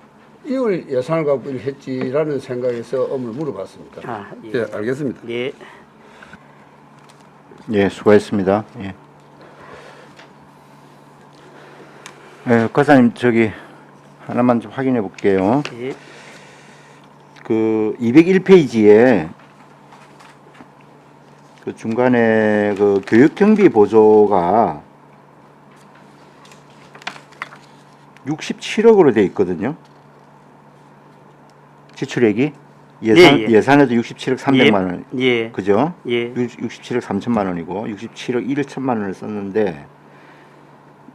이걸 예산을 갖고 했지라는 생각에서 업무를 물어봤습니다. 아, 예. 예, 알겠습니다. 예. 예, 수고하셨습니다. 예. 예, 과장님 저기 하나만 좀 확인해 볼게요. 예. 그 201페이지에 그 중간에 그 교육 경비 보조가 67억으로 돼 있거든요. 지출액이 예산에도 67억 300만 원. 예. 그죠? 예. 67억 3천만 원이고 67억 1천만 원을 썼는데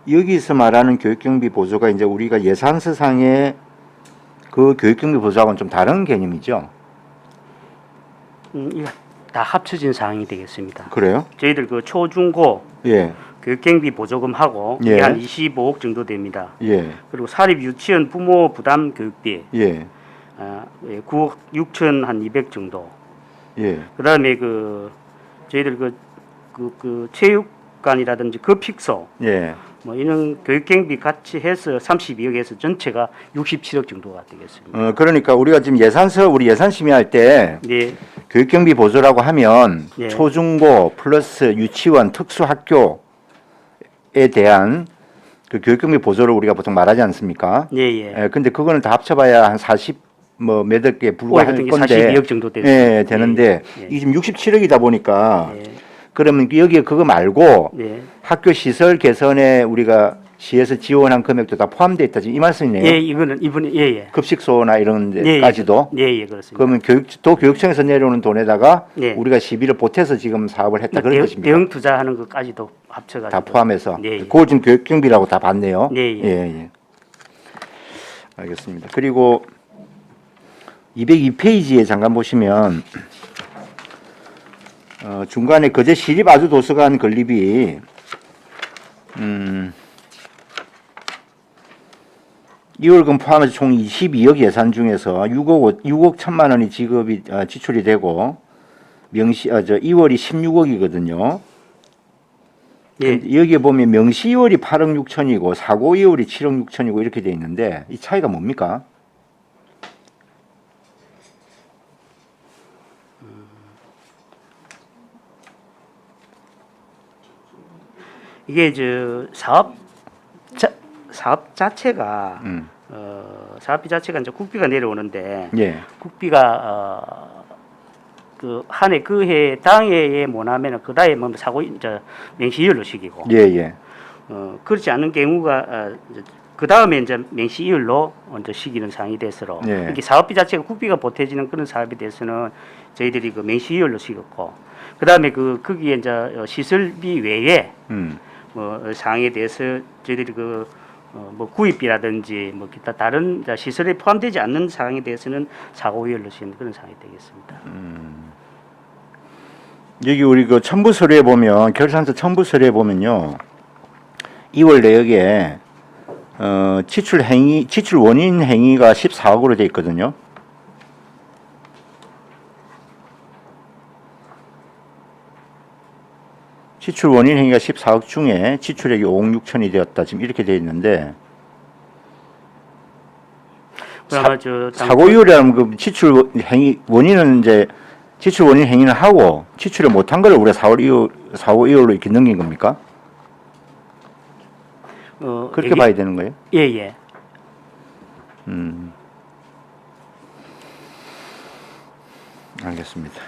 여기서 말하는 교육경비 보조가 이제 우리가 예산서상에 그 교육경비 보조하고는 좀 다른 개념이죠. 이거 다 합쳐진 사항이 되겠습니다. 그래요? 저희들 그 초중고 예. 교육경비 보조금하고 예. 이게 한 25억 정도 됩니다. 예. 그리고 사립 유치원 부모 부담 교육비 예. 9억 6천 한 200 정도. 예. 그다음에 저희들 그 체육관이라든지 급식소 예. 뭐 이런 교육경비 같이 해서 32억에서 전체가 67억 정도가 되겠습니다. 그러니까 우리가 지금 우리 예산 심의할 때 네. 교육경비 보조라고 하면 예. 초중고 플러스 유치원 특수학교에 대한 그 교육경비 보조를 우리가 보통 말하지 않습니까? 예, 예. 근데 그거는 다 합쳐봐야 한 40 몇 억에 불과할 올해 건데 42억 정도 예, 되는데 예, 예. 이게 지금 67억이다 보니까 예. 그러면 여기에 그거 말고 예. 학교 시설 개선에 우리가 시에서 지원한 금액도 다 포함되어 있다 지금 이 말씀이네요. 예, 이분이 예. 급식소나 이런 데까지도. 예, 그렇습니다. 그러면 교육청에서 내려오는 돈에다가 예. 우리가 시비를 보태서 지금 사업을 했다 그런 것입니다. 대응 투자하는 것까지도 합쳐가지고 다 포함해서. 예, 예. 그걸 지금 교육경비라고 다 봤네요. 예. 예. 알겠습니다. 그리고 202페이지에 잠깐 보시면 중간에 거제 시립 아주 도서관 건립이 2월금 포함해서 총 22억 예산 중에서 6억 1천만 원이 지출이 되고 2월이 16억이거든요. 예. 여기에 보면 명시 2월이 8억 6천이고 사고 2월이 7억 6천이고 이렇게 돼 있는데 이 차이가 뭡니까? 이게 사업 자체가 사업비 자체가 이제 국비가 내려오는데 예. 국비가 한 해 그 해 당해에 못하면은 그 다음에 뭐 사고 이제 맹시이율로 시키고 예. 그렇지 않은 경우가 그 다음에 이제 맹시이율로 먼저 시키는 상황이 돼서 예. 이렇게 사업비 자체가 국비가 보태지는 그런 사업에 대해서는 저희들이 그 맹시이율로 시켰고 그 다음에 거기에 이제 시설비 외에 뭐 사항에 대해서 저희들이 뭐 구입비라든지 뭐 기타 다른 시설에 포함되지 않는 사항에 대해서는 사고이율로 지금 그런 상황이 되겠습니다. 여기 우리 그 첨부 서류에 보면 결산서 첨부 서류에 보면요. 2월 내역에 지출 원인 행위가 14억으로 돼 있거든요. 지출 원인 행위가 14억 중에 지출액이 5억 6천이 되었다. 지금 이렇게 돼 있는데 사고이율이라면 그 지출 행위 원인은 이제 지출 원인 행위는 하고 지출을 못한 걸 우리가 사고 이율로 이렇게 넘긴 겁니까? 그렇게 봐야 되는 거예요? 예. 알겠습니다.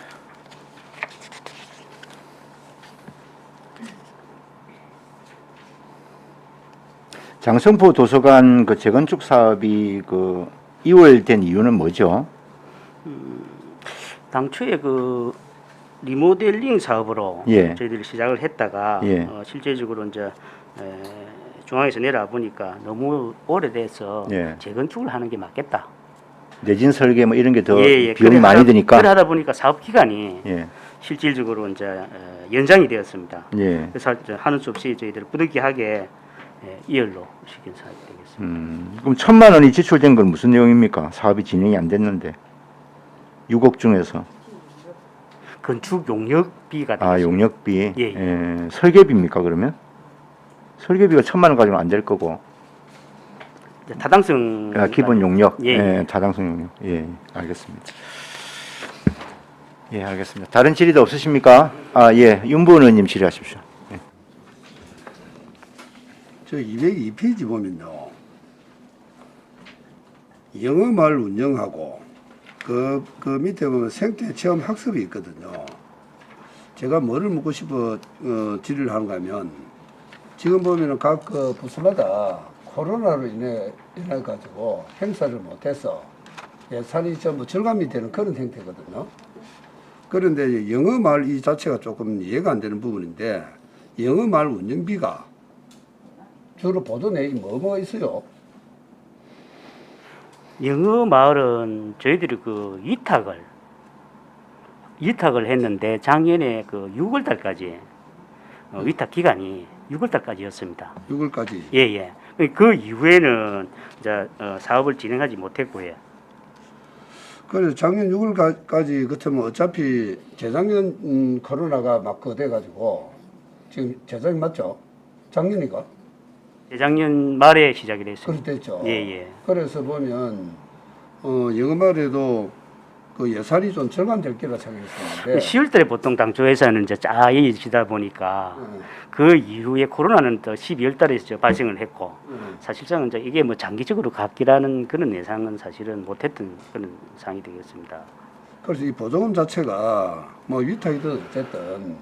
장성포 도서관 그 재건축 사업이 그 2월 된 이유는 뭐죠? 당초에 그 리모델링 사업으로 예. 저희들이 시작을 했다가 예. 실제적으로 이제 중앙에서 내려와 보니까 너무 오래돼서 예. 재건축을 하는 게 맞겠다. 내진 설계 뭐 이런 게 더 예. 비용이 많이 드니까. 그래 하다 보니까 사업 기간이 예. 실질적으로 이제 연장이 되었습니다. 예. 그래서 이제 하는 수 없이 저희들 부득이하게 2월로 시킨 사업이 되겠습니다. 그럼 1,000만 원이 지출된 건 무슨 내용입니까? 사업이 진행이 안 됐는데 6억 중에서. 건축 용역비가 되겠습니다. 용역비. 예. 설계비입니까 그러면? 설계비가 1,000만 원 가지고는 안 될 거고. 타당성. 기본 용역. 예. 타당성 용역. 예, 알겠습니다. 예, 알겠습니다. 다른 질의도 없으십니까? 예, 윤부원 의원님 질의하십시오. 예. 저 202페이지 보면요. 영어마을 운영하고 그 밑에 보면 생태 체험 학습이 있거든요. 제가 뭐를 묻고 싶어 질의를 하는가 하면 지금 보면은 각 그 부서마다 코로나로 인해 가지고 행사를 못해서 예산이 전부 절감이 되는 그런 형태거든요. 그런데 영어마을 이 자체가 조금 이해가 안 되는 부분인데 영어마을 운영비가 주로 보도 내용이 뭐가 있어요? 영어 마을은 저희들이 그 위탁을 했는데 작년에 그 6월 달까지 위탁 기간이 6월 달까지였습니다. 6월까지. 예. 그 이후에는 이제 사업을 진행하지 못했고요. 그래서 작년 6월까지 그렇다면 어차피 재작년 코로나가 막 그거 돼가지고 지금 재작년 맞죠? 작년이가? 재작년 말에 시작이 됐습니다. 그렇겠죠. 예. 그래서 보면 영어마을에도 그 예산이 좀 절감될 거라 생각했었는데 10월달에 보통 당초 예산은 이제 짜여지다 보니까 그 이후에 코로나는 또 12월달에 발생을 했고 사실상 이제 이게 뭐 장기적으로 갔기라는 그런 예상은 사실은 못했던 그런 상황이 되겠습니다. 그래서 이 보조금 자체가 뭐 위탁이든 어쨌든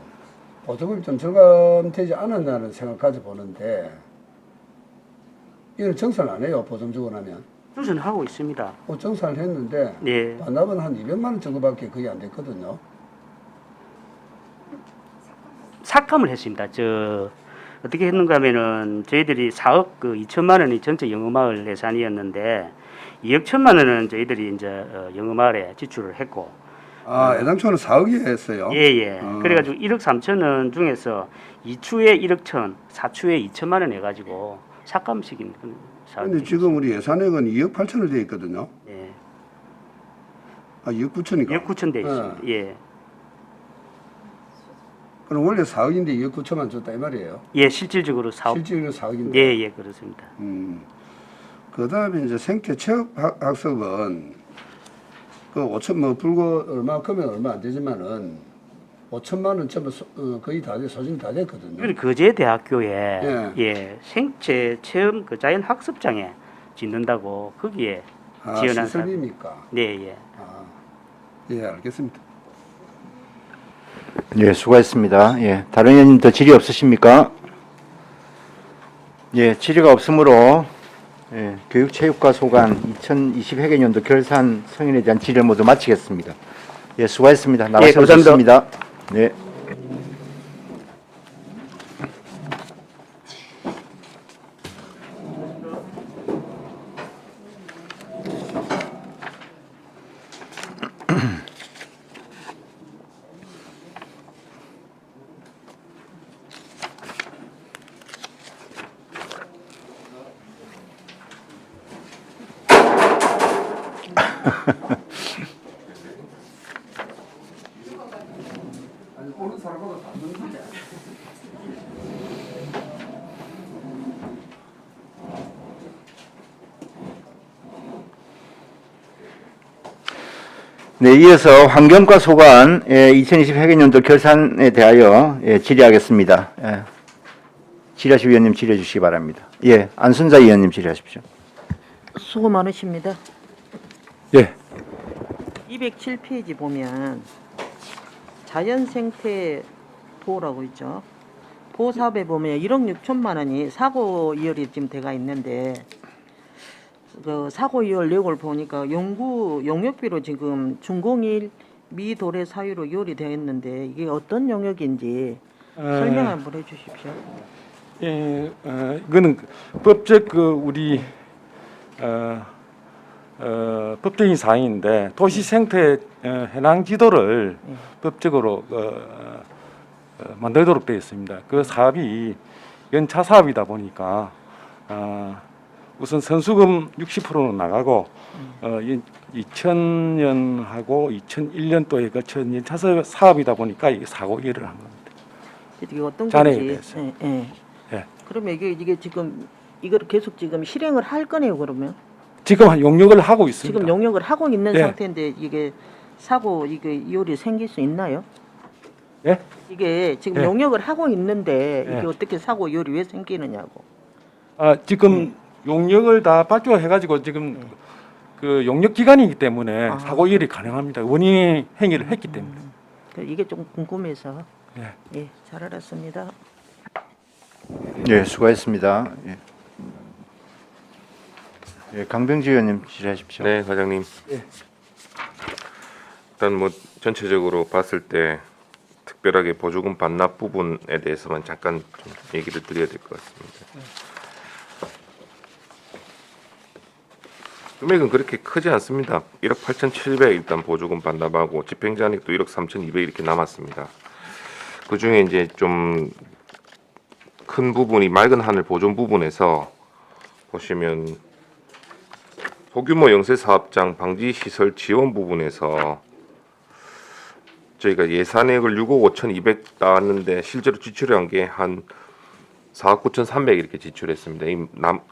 보조금이 좀 절감되지 않았나는 생각까지 보는데 이걸 정산 안 해요. 보조금 주고 나면. 정산을 하고 있습니다. 정산을 했는데 예. 반납은 한 200만 원 정도밖에 거의 안 됐거든요. 삭감을 했습니다. 어떻게 했는가 하면은 저희들이 4억 2천만 원이 전체 영어마을 예산이었는데 2억 1천만 원은 저희들이 이제 영어마을에 지출을 했고 애당초는 4억이 했어요. 예. 그래가지고 1억 3천원 중에서 2추에 1억 1천, 4추에 2천만 원 해가지고 삭감식인 그런 사업이. 근데 지금 우리 예산액은 2억 8천으로 되어 있거든요. 예. 2억 9천이니까. 2억 9천 돼 있습니다. 예. 그럼 원래 4억인데 2억 9천만 줬다 이 말이에요? 예, 실질적으로 4억. 실질적으로 4억인데. 예, 그렇습니다. 그 다음에 이제 생태 체험 학습은 그 5천 뭐 불고 얼마 금액 얼마 안 되지만은 5천만 원 전부 거의 다 소진이 다 됐거든요. 그리고 거제대학교에 생체 체험 그 자연 학습장에 짓는다고 거기에 지원한 시설비입니까? 네. 예, 알겠습니다. 예, 수고했습니다. 예, 다른 의원님 더 질의 없으십니까? 예, 질의가 없으므로 교육체육과 소관 2020 회계연도 결산 승인에 대한 질의를 모두 마치겠습니다. 예, 수고했습니다. 나가셨습니다. 네. 네, 이어서 환경과 소관 2020 회계연도 결산에 대하여 질의하겠습니다. 질의하실 위원님 질의해 주시기 바랍니다. 예, 안순자 위원님 질의하십시오. 수고 많으십니다. 예. 207페이지 보면 자연생태 보호라고 있죠. 보호 사업에 보면 1억 6천만 원이 사고 이율이 지금 돼가 있는데 그 사고 이율 내역을 보니까 용역비로 지금 준공일 미도래 사유로 이율이 되어 있는데 이게 어떤 용역인지 설명 한번 해주십시오. 예, 이거는 법적 우리 법적인 사항인데 도시 생태 해당 지도를 법적으로 만들도록 되어 있습니다. 그 사업이 연차 사업이다 보니까 우선 선수금 60%는 나가고 2000년하고 2001년도에 거친 연차 사업이다 보니까 이게 사고 이해를 한 겁니다. 이게 어떤 잔액에 건지. 대해서. 예. 그러면 이게 지금 이걸 계속 지금 실행을 할 거네요, 그러면? 지금 용역을 하고 있습니다. 지금 용역을 하고 있는 예. 상태인데 이게 사고 이율이 생길 수 있나요? 예? 이게 지금 예. 용역을 하고 있는데 예. 이게 어떻게 사고 이율이 왜 생기느냐고. 지금 용역을 다 발주해가지고 지금 그 용역 기간이기 때문에 사고 이율이 가능합니다. 원인의 행위를 했기 때문에. 이게 좀 궁금해서. 예. 잘 알았습니다. 예, 수고하셨습니다. 예, 강병지 의원님 질의하십시오. 네, 과장님. 일단 뭐 전체적으로 봤을 때 특별하게 보조금 반납 부분에 대해서만 잠깐 좀 얘기를 드려야 될 것 같습니다. 금액은 그렇게 크지 않습니다. 1억 8,700 일단 보조금 반납하고 집행잔액도 1억 3,200 이렇게 남았습니다. 그 중에 이제 좀 큰 부분이 맑은 하늘 보존 부분에서 보시면 소규모 영세 사업장 방지 시설 지원 부분에서 저희가 예산액을 6억 5,200 나왔는데 실제로 지출한 게 한 4억 9,300 이렇게 지출했습니다.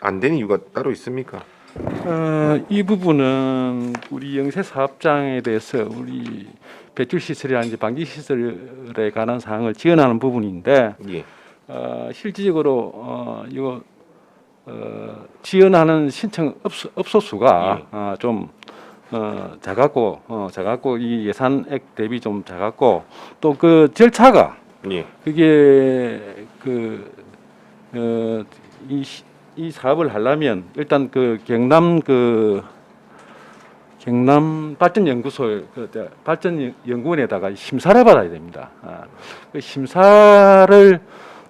안 된 이유가 따로 있습니까? 이 부분은 우리 영세 사업장에 대해서 우리 배출 시설이라든지 방지 시설에 관한 사항을 지원하는 부분인데 예. 실질적으로 이거 지원하는 신청 업소 수가 좀 작았고 이 예산액 대비 좀 작았고 또 그 절차가 예. 그게 이 사업을 하려면 일단 그 경남 발전연구소 발전연구원에다가 심사를 받아야 됩니다. 그 심사를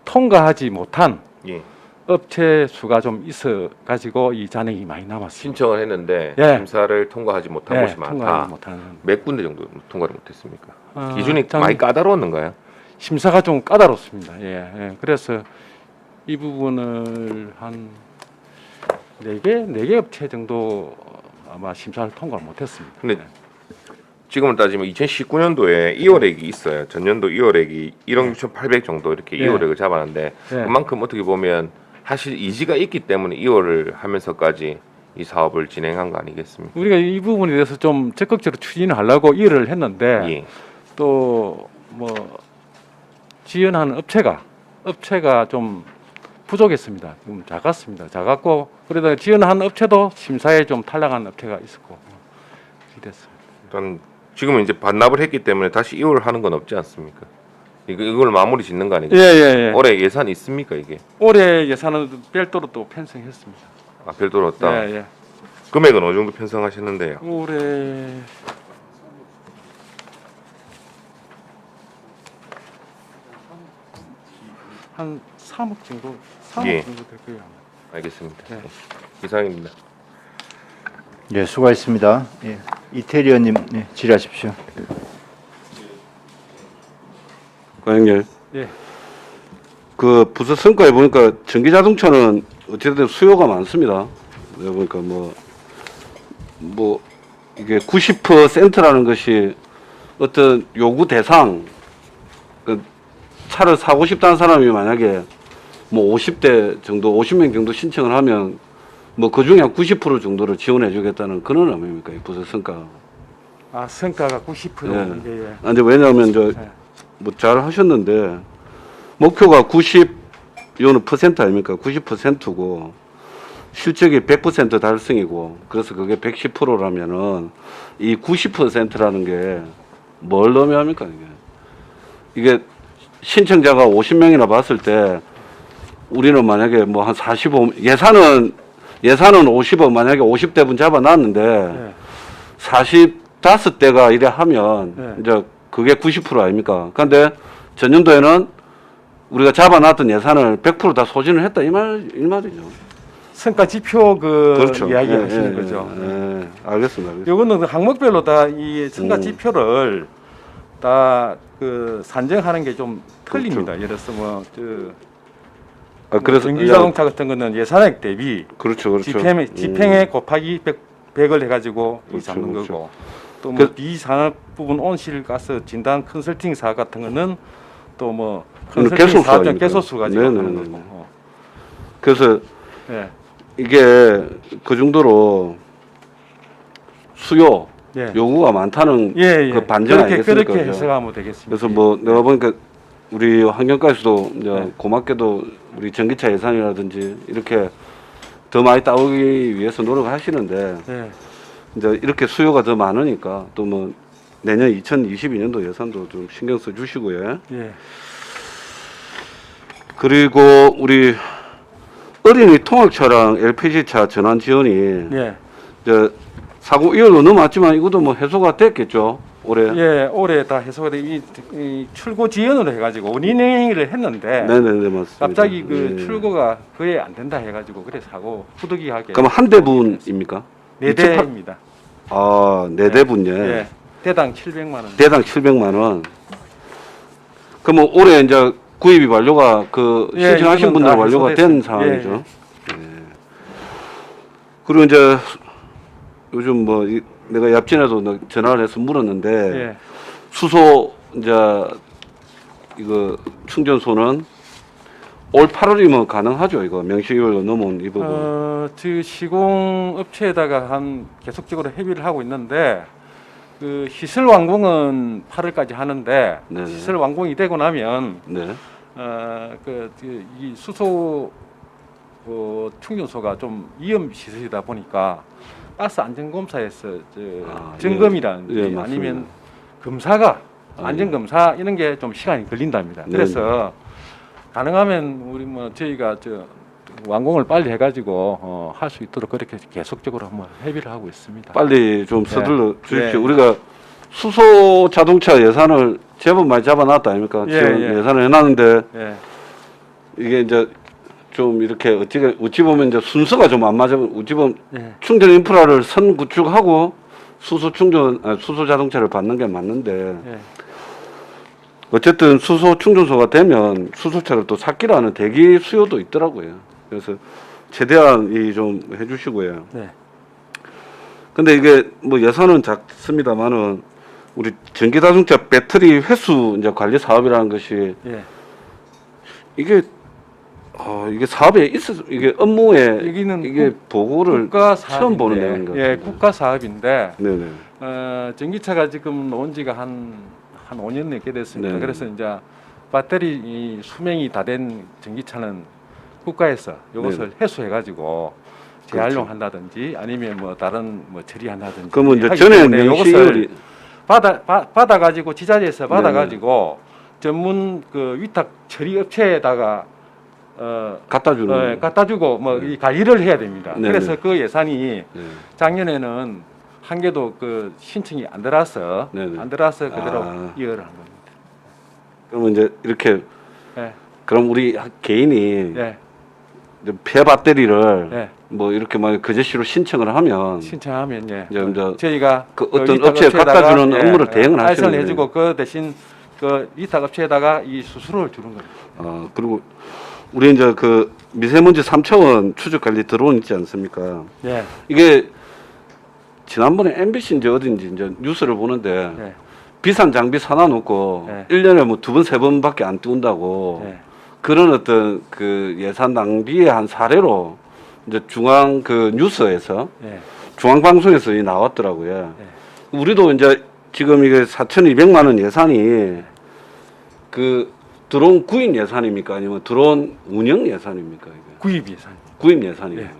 통과하지 못한 예. 업체 수가 좀 있어 가지고 이 잔액이 많이 남았습니다. 신청을 했는데 예. 심사를 통과하지 못한 곳이 많다. 통과하지 못하는. 몇 군데 정도 통과를 못했습니까? 기준이 많이 까다로웠는가요? 심사가 좀 까다롭습니다. 예. 그래서 이 부분을 한 4개 업체 정도 아마 심사를 통과를 못했습니다. 근데 지금을 따지면 2019년도에 2월액이 있어요. 전년도 2월액이 1억 6,800 정도 이렇게 2월액을 잡았는데 그만큼 어떻게 보면 사실 이지가 있기 때문에 2월을 하면서까지 이 사업을 진행한 거 아니겠습니까? 우리가 이 부분에 대해서 좀 적극적으로 추진을 하려고 일을 했는데 또 뭐 지원하는 업체가 좀 부족했습니다. 좀 작았고 그러다 지원한 업체도 심사에 좀 탈락한 업체가 있었고 이랬습니다. 일단 지금은 이제 반납을 했기 때문에 다시 2월 하는 건 없지 않습니까? 이걸 마무리 짓는 거 아니겠습니까? 예. 올해 예산 있습니까 이게? 올해 예산은 별도로 또 편성했습니다. 별도로 없다. 예. 금액은 어느 정도 편성하셨는데요? 올해 한 3억 정도 정도 될 거예요. 알겠습니다. 이상입니다. 예, 수고하셨습니다. 예, 이태리 의원님 질의하십시오. 과장님. 예. 그 부서 성과에 보니까 전기 자동차는 어쨌든 수요가 많습니다. 내가 보니까 뭐 이게 90%라는 것이 어떤 요구 대상, 그 차를 사고 싶다는 사람이 만약에 뭐 50대 정도, 50명 정도 신청을 하면 뭐 그 중에 한 90% 정도를 지원해 주겠다는 그런 의미입니까? 이 부서 성과. 아, 성과가 90%. 예. 예, 예. 아, 근데 왜냐하면 뭐 잘 하셨는데 목표가 90, 이거는 퍼센트 아닙니까? 90%고 실적이 100% 달성이고 그래서 그게 110%라면은 이 90%라는 게 뭘 의미합니까? 이게 신청자가 50명이나 봤을 때 우리는 만약에 뭐 한 45, 예산은 50억, 만약에 50대분 잡아놨는데 예. 45대가 이래 하면 네. 이제 그게 90% 아닙니까? 근데 전년도에는 우리가 잡아놨던 예산을 100% 다 소진을 했다 이 말이죠. 성과 지표 그 그렇죠. 이야기 예, 하시는 예, 거죠. 예, 알겠습니다. 요거는 그 항목별로 다 이 성과 지표를 다 그 산정하는 게 좀 틀립니다. 예를 들어서 그래서 전기자동차 같은 거는 예산액 대비 그렇죠. 집행액 곱하기 100을 해가지고 그렇죠, 잡는 그렇죠. 거고 또 뭐 그- 비산업 부분 온실가스 진단 컨설팅 사업 같은 거는 또 뭐 그건 컨설팅 개소수 사업장 아닙니까? 개소수 가지고 네네네. 하는 거고. 그래서 예. 이게 그 정도로 수요 예. 요구가 많다는 예, 예. 그 반전 아니겠습니까? 그렇게 그죠? 해석하면 되겠습니다. 그래서 뭐 내가 보니까 우리 환경과에서도 이제 네. 고맙게도 우리 전기차 예산이라든지 이렇게 더 많이 따오기 위해서 노력하시는데 예. 이제 이렇게 수요가 더 많으니까 또 뭐 내년 2022년도 예산도 좀 신경 써 주시고요. 예. 그리고 우리 어린이 통학차랑 LPG차 전환 지원이 예. 이제 사고 이율로 넘어왔지만 이것도 뭐 해소가 됐겠죠 올해. 예, 올해 다 해소가 돼 이 출고 지연으로 해가지고 운행행위를 했는데 네네네 맞습니다. 갑자기 그 예. 출고가 거의 안 된다 해가지고 그래 사고 후두기하게 그럼 한 대분입니까? 네 대입니다. 아, 네 대분요. 예, 대당 700만 원. 대당 700만 원. 그럼 올해 이제 구입이 완료가 그 예, 신청하신 이거는 분들 다 완료가 된 해소됐습니다. 상황이죠. 예. 그리고 이제 요즘 뭐 내가 얍진에도 전화를 해서 물었는데 예. 수소 이제 이거 충전소는 올 8월이면 가능하죠. 이거 명시율로 넘어온 이 부분. 그 시공 업체에다가 한 계속적으로 협의를 하고 있는데 그 시설 완공은 8월까지 하는데 네네. 시설 완공이 되고 나면 네. 이 수소 충전소가 좀 위험 시설이다 보니까 가스 안전검사에서 점검이라든지 예, 맞습니다. 아니면 검사가 안전검사 이런 게 좀 시간이 걸린답니다. 네. 그래서 가능하면 우리 뭐 저희가 완공을 빨리 해가지고 할 수 있도록 그렇게 계속적으로 한번 협의를 하고 있습니다. 빨리 좀 서둘러 주십시오. 네. 우리가 수소 자동차 예산을 제법 많이 잡아놨다 아닙니까? 예, 지금 예. 예산을 해놨는데 예. 이게 이제 좀 이렇게 어찌 보면 이제 순서가 좀 안 맞으면 어찌 보면 예. 충전 인프라를 선 구축하고 수소 자동차를 받는 게 맞는데 예. 어쨌든 수소 충전소가 되면 수소차를 또 삭기라는 대기 수요도 있더라고요. 그래서 최대한 좀 해주시고요. 네. 근데 이게 뭐 예산은 작습니다만은 우리 전기자동차 배터리 회수 이제 관리 사업이라는 것이 예. 이게 사업에 이게 업무에 여기는 이게 보고를 국가 처음 보는 사업인데, 내용 같아요. 예, 국가 사업인데 네네. 전기차가 지금 나온 지가 한 5년 넘게 됐습니다. 네. 그래서 이제 배터리 이 수명이 다 된 전기차는 국가에서 이것을 네. 해소해가지고 재활용한다든지 아니면 뭐 다른 뭐 처리한다든지. 그러면 이제 하기 전에 때문에 명시율이 이것을 받아가지고 지자체에서 받아가지고 전문 그 위탁 처리 업체에다가 갖다 주는 갖다 주고 뭐 이 관리를 해야 됩니다. 네네. 그래서 그 예산이 네. 작년에는 한 개도 그 신청이 안 들어와서 네네. 그대로 아. 이어를 한 겁니다. 그러면 이제 이렇게 예. 그럼 우리 개인이 예. 이제 폐 배터리를 예. 뭐 이렇게 막 거제시로 신청을 하면 신청하면 예. 이제 저희가 그 어떤 위탁 업체에 업체에다가, 갖다 주는 업무를 대행을 하시는 알선을 거예요. 해주고 그 대신 그 위탁 업체에다가 이 수수료를 주는 거예요. 그리고 우리 이제 그 미세먼지 3차원 추적 관리 드론 있지 않습니까? 예. 이게 지난번에 MBC인지 어딘지 이제 뉴스를 보는데 네. 비싼 장비 사다 놓고 네. 1년에 뭐 2번, 3번밖에 안 띄운다고 네. 그런 어떤 그 예산 낭비의 한 사례로 이제 중앙 그 뉴스에서 네. 중앙방송에서 나왔더라고요. 우리도 이제 지금 이게 4,200만 원 예산이 그 드론 구입 예산입니까? 아니면 드론 운영 예산입니까? 이게? 구입 예산. 구입 예산이에요. 네.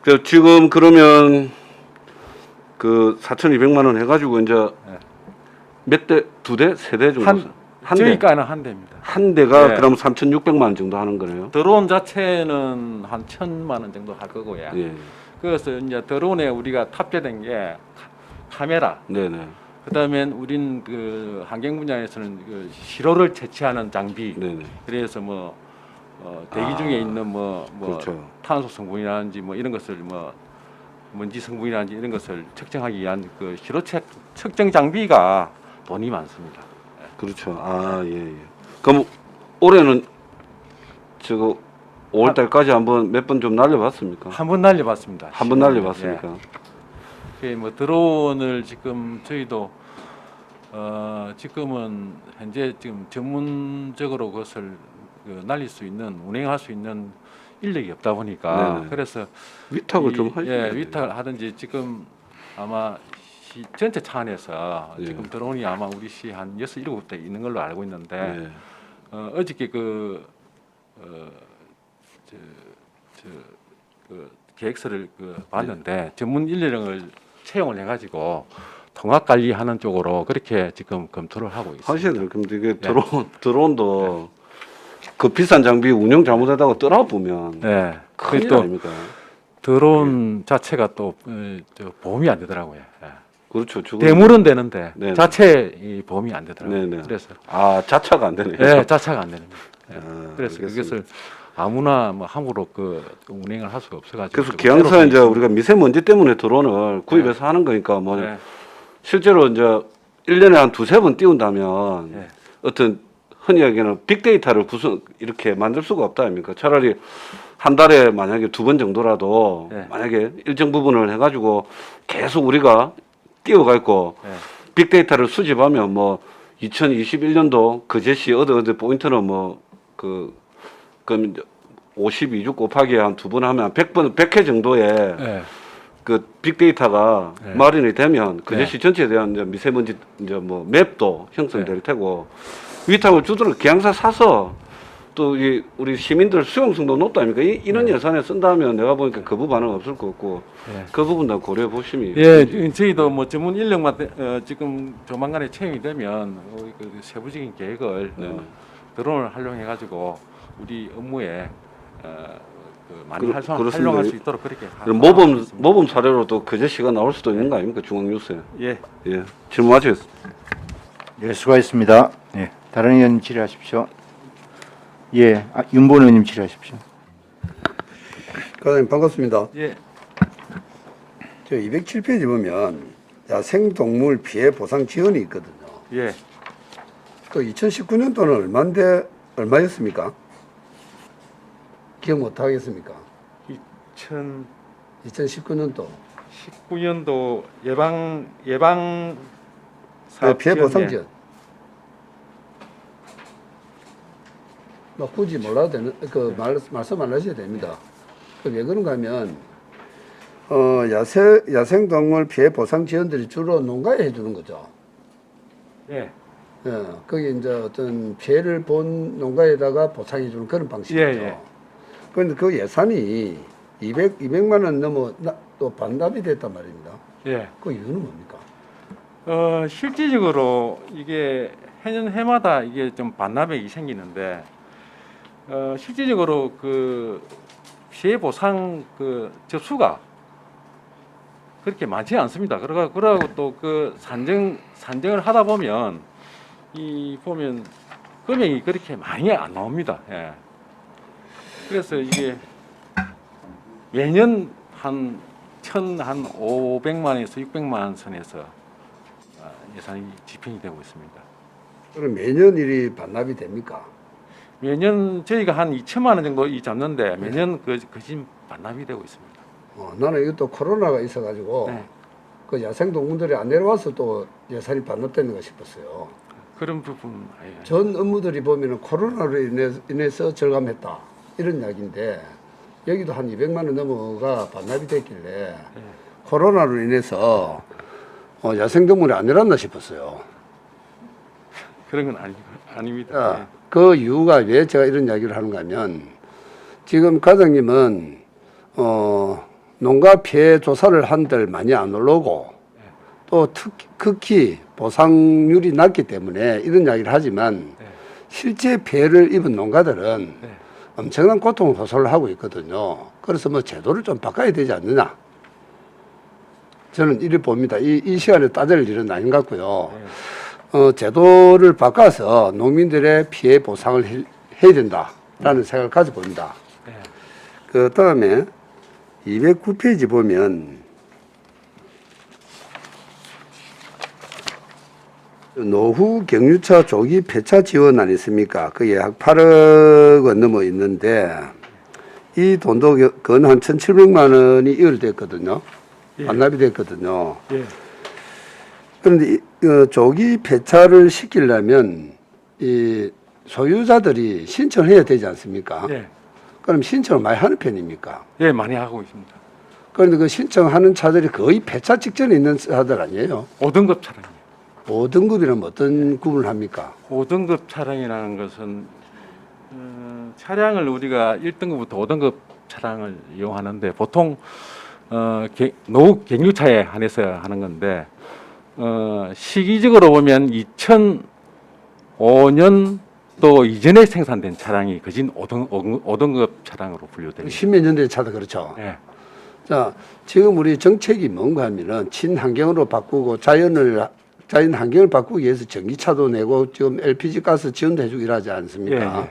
그래서 지금 그러면 그 4,200만 원 해가지고 이제 몇 대, 두 대, 세 대 정도? 한 대. 저희가는 한 대입니다. 한 대가 네. 그럼 3,600만 원 정도 하는 거네요. 드론 자체는 한 1,000만 원 정도 할 거고요. 예. 그래서 이제 드론에 우리가 탑재된 게 카메라. 네네. 그다음에 우린 그 환경 분야에서는 그 시로를 채취하는 장비. 네네. 그래서 뭐 대기 중에 있는 뭐 그렇죠. 탄소 성분이라든지 뭐 이런 것을 뭐 먼지 성분이라든지 이런 것을 측정하기 위한 그 시로 측정 장비가 돈이 많습니다. 그렇죠. 아, 예, 예. 그럼 올해는 저거 5월 달까지 한번 몇 번 좀 날려봤습니까? 한 번 날려봤습니다. 한 번 날려봤습니까? 뭐 드론을 지금 저희도 지금은 현재 지금 전문적으로 그것을 날릴 수 있는 운행할 수 있는 인력이 없다 보니까 네네. 그래서 위탁을 좀 하시죠. 예, 위탁을 하든지 지금 아마 시 전체 차 안에서 예. 지금 드론이 아마 우리 시 한 6, 7대 있는 걸로 알고 있는데 네. 어저께 그 계획서를 봤는데 전문 인력을 채용을 해가지고 통합 관리하는 쪽으로 그렇게 지금 검토를 하고 있습니다. 하셔야 돼요. 근데 이게 드론도 그 비싼 장비 운영 잘못하다가 떠나 보면 네. 큰일 또 아닙니까? 드론 자체가 또 보험이 안 되더라고요. 예. 그렇죠. 대물은 되는데 네네. 자체 이 보험이 안 되더라고요. 네네. 그래서 자차가 안 되네요. 네, 자차가 안 됩니다. 예. 그래서 알겠습니다. 그것을 아무나 뭐 함부로 그 운행을 할 수가 없어가지고. 그래서 좀 기왕사 새롭게 이제 우리가 미세먼지 때문에 드론을 구입해서 하는 거니까 뭐 네. 실제로 이제 1년에 한 두세 번 띄운다면 네. 어떤 흔히 얘기하는 빅데이터를 이렇게 만들 수가 없다 아닙니까? 차라리 한 달에 만약에 2번 정도라도 네. 만약에 일정 부분을 해가지고 계속 우리가 띄워가 있고 네. 빅데이터를 수집하면 뭐 2021년도 그 제시 어디 포인트는 그럼 이제 52주 곱하기 한 2번 하면 100회 정도의 네. 그 빅데이터가 네. 마련이 되면 그 네. 제시 전체에 대한 이제 미세먼지 이제 뭐 맵도 형성될 테고 위탁을 주도록 기양사 사서 또 우리 시민들 수용성도 높다 아닙니까? 이런 예산에 쓴다면 내가 보니까 거부 반응 없을 것 같고 네. 그 부분도 고려해 보심이. 예, 저희도 뭐 전문 인력만 지금 조만간에 채용이 되면 그 세부적인 계획을 네. 드론을 활용해 가지고 우리 업무에 많이 그렇습니다. 활용할 수 있도록 그렇게 모범 사례로 또 그 제시가 나올 수도 있는 거 아닙니까? 중앙뉴스에. 예. 예. 질문 마치겠습니다. 예, 수고하셨습니다. 예, 다른 의원님 질의하십시오. 예, 윤본 의원님 질의하십시오. 과장님 반갑습니다. 예. 저 207페이지 보면 야생동물 피해 보상 지원이 있거든요. 예. 또 2019년도는 얼마였습니까? 기억 못 하겠습니까? 2019년도 2019년도 예방 피해 보상 지원. 뭐 굳이 몰라도 되는 말씀 안 하셔도 됩니다. 왜 그런가 하면 야생동물 피해 보상 지원들이 주로 농가에 해주는 거죠. 예. 예, 거기 이제 어떤 피해를 본 농가에다가 보상해 주는 그런 방식이죠. 예. 그런데 그 예산이 200만 원 넘어 또 반납이 됐단 말입니다. 예. 그 이유는 뭡니까? 실질적으로 이게 해마다 이게 좀 반납액이 생기는데 실질적으로 그 피해 보상 그 접수가 그렇게 많지 않습니다. 그러고 또 그 산정을 하다 보면 보면 금액이 그렇게 많이 안 나옵니다. 예. 그래서 이게 매년 한 500만에서 600만 원 선에서 예산이 집행이 되고 있습니다. 그럼 매년 일이 반납이 됩니까? 매년 저희가 한 2천만 원 정도 잡는데 매년 그 반납이 되고 있습니다. 나는 이것도 코로나가 있어가지고 네. 그 야생동물들이 안 내려와서 또 예산이 반납되는가 싶었어요. 그런 부분 전 업무들이 보면은 코로나로 인해서 절감했다 이런 이야기인데 여기도 한 200만 원 넘어가 반납이 됐길래 코로나로 인해서 야생동물이 안 내려왔나 싶었어요. 그런 건 아닙니다. 자, 그 이유가 왜 제가 이런 이야기를 하는가 하면 지금 과장님은 농가 피해 조사를 한들 많이 안 올라오고 또 극히 보상률이 낮기 때문에 이런 이야기를 하지만 실제 피해를 입은 농가들은 엄청난 고통을 호소를 하고 있거든요. 그래서 뭐 제도를 좀 바꿔야 되지 않느냐. 저는 이렇게 봅니다. 이 시간에 따질 일은 아닌 것 같고요. 제도를 바꿔서 농민들의 피해 보상을 해야 된다라는 생각을 가져봅니다. 그 다음에 209페이지 보면 노후 경유차 조기 폐차 지원 아니습니까? 그게 약 8억 원 넘어 있는데 이 돈도 건 한 1,700만 원이 이월됐거든요. 반납이 됐거든요. 그런데 조기 폐차를 시키려면 이 소유자들이 신청을 해야 되지 않습니까? 그럼 신청을 많이 하는 편입니까? 예, 많이 하고 있습니다. 그런데 그 신청하는 차들이 거의 폐차 직전에 있는 차들 아니에요? 5등급 차량이요. 5등급이라면 어떤 구분을 합니까? 5등급 차량이라는 것은 차량을 우리가 1등급부터 5등급 차량을 이용하는데 보통 노후 경유차에 한해서 하는 건데 시기적으로 보면 2005년 또 이전에 생산된 차량이 거진 5등급 차량으로 분류됩니다. 10몇 년 된 차도 그렇죠. 네. 자, 지금 우리 정책이 뭔가 하면은 친환경으로 바꾸고 자연 환경을 바꾸기 위해서 전기차도 내고 지금 LPG 가스 지원도 해주고 이러지 않습니까?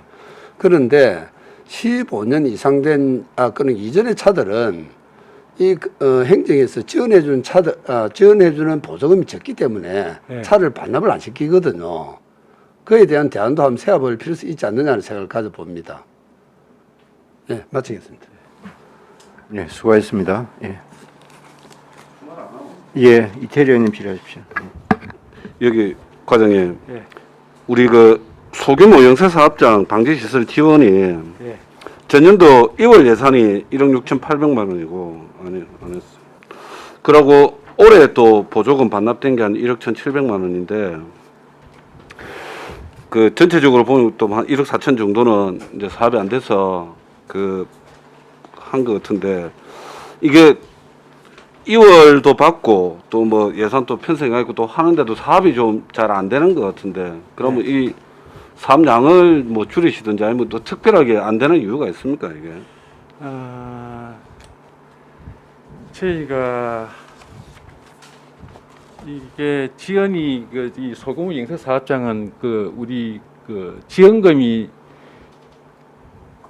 그런데 15년 이상 된 그런 이전의 차들은 이 행정에서 지원해주는 지원해주는 보조금이 적기 때문에 차를 반납을 안 시키거든요. 그에 대한 대안도 한번 세워볼 필요성이 있지 않느냐는 생각을 가져봅니다. 네, 마치겠습니다. 네, 수고하셨습니다. 예, 이태리 의원님 필요하십시오. 여기 과장님, 우리 그 소규모 영세사업장 방지시설 지원이 전년도 2월 예산이 1억 6,800만 원이고 안 했어. 그러고 올해 또 보조금 반납된 게 한 1억 1,700만 원인데 그 전체적으로 보면 또 한 1억 4천 정도는 이제 사업이 안 돼서 그 한 것 같은데 이게 2월도 받고 또 뭐 예산 또 편성해 있고 또 하는데도 사업이 좀 잘 안 되는 것 같은데 그러면 이 사업량을 뭐 줄이시든지 아니면 또 특별하게 안 되는 이유가 있습니까 이게? 저희가 이게 지원이 이 소규모 영세 사업장은 우리 지원금이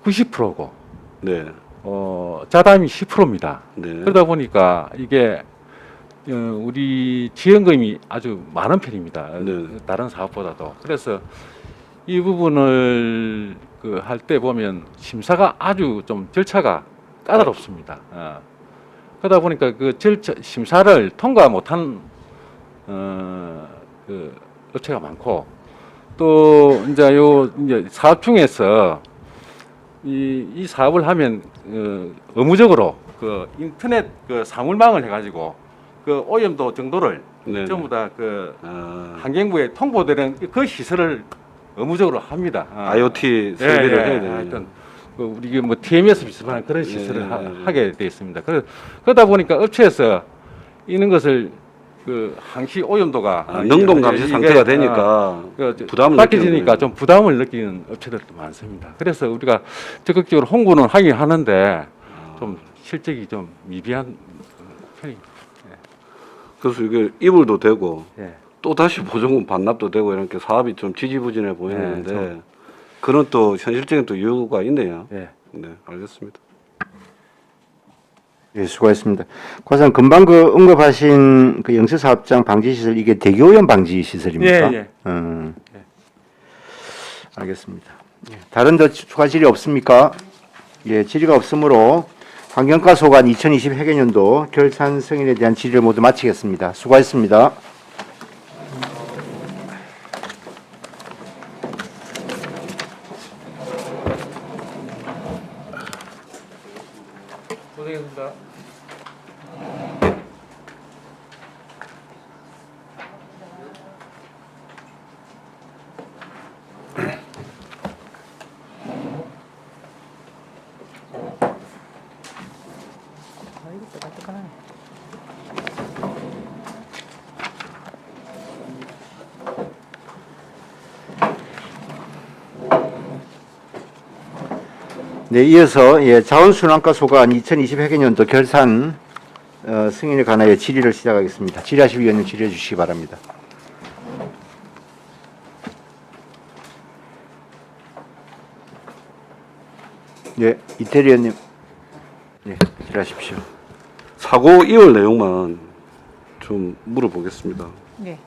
90%고 자담이 10%입니다. 그러다 보니까 이게 우리 지원금이 아주 많은 편입니다. 다른 사업보다도. 그래서 이 부분을 할 때 보면 심사가 아주 좀 절차가 까다롭습니다. 그러다 보니까 심사를 통과 못한 업체가 많고 또 이제 사업 중에서 이 사업을 하면 의무적으로 인터넷 사물망을 해가지고 오염도 정도를 전부 다 환경부에 통보되는 그 시설을 의무적으로 합니다. IoT 설비를 해야 되는. 하여튼 우리 뭐 TMS 비슷한 그런 시설을 하게 돼 있습니다. 그러다 보니까 업체에서 이런 것을 항시 오염도가 능동 감시 상태가 되니까 부담을 밝혀지니까 좀 부담을 느끼는 업체들도 많습니다. 그래서 우리가 적극적으로 홍보는 하긴 하는데 좀 실적이 좀 미비한 편입니다. 그래서 이게 이불도 되고 또 다시 보조금 반납도 되고 이렇게 사업이 좀 지지부진해 보이는데 그런 또 현실적인 또 이유가 있네요. 네, 알겠습니다. 예, 수고하셨습니다. 과장 금방 언급하신 영세사업장 방지시설 이게 대기오염 방지시설입니까? 알겠습니다. 다른 더 추가 질의 없습니까? 예, 질의가 없으므로 환경과 소관 2020 회계연도 결산 승인에 대한 질의를 모두 마치겠습니다. 수고하셨습니다. 고생했습니다. 네, 이어서 자원순환과 소관 2020 회계연도 결산 승인에 관하여 질의를 시작하겠습니다. 질의하실 위원님 질의해 주시기 바랍니다. 네, 이태리 의원님, 네, 질의하십시오. 사고 이월 내용만 좀 물어보겠습니다. 네.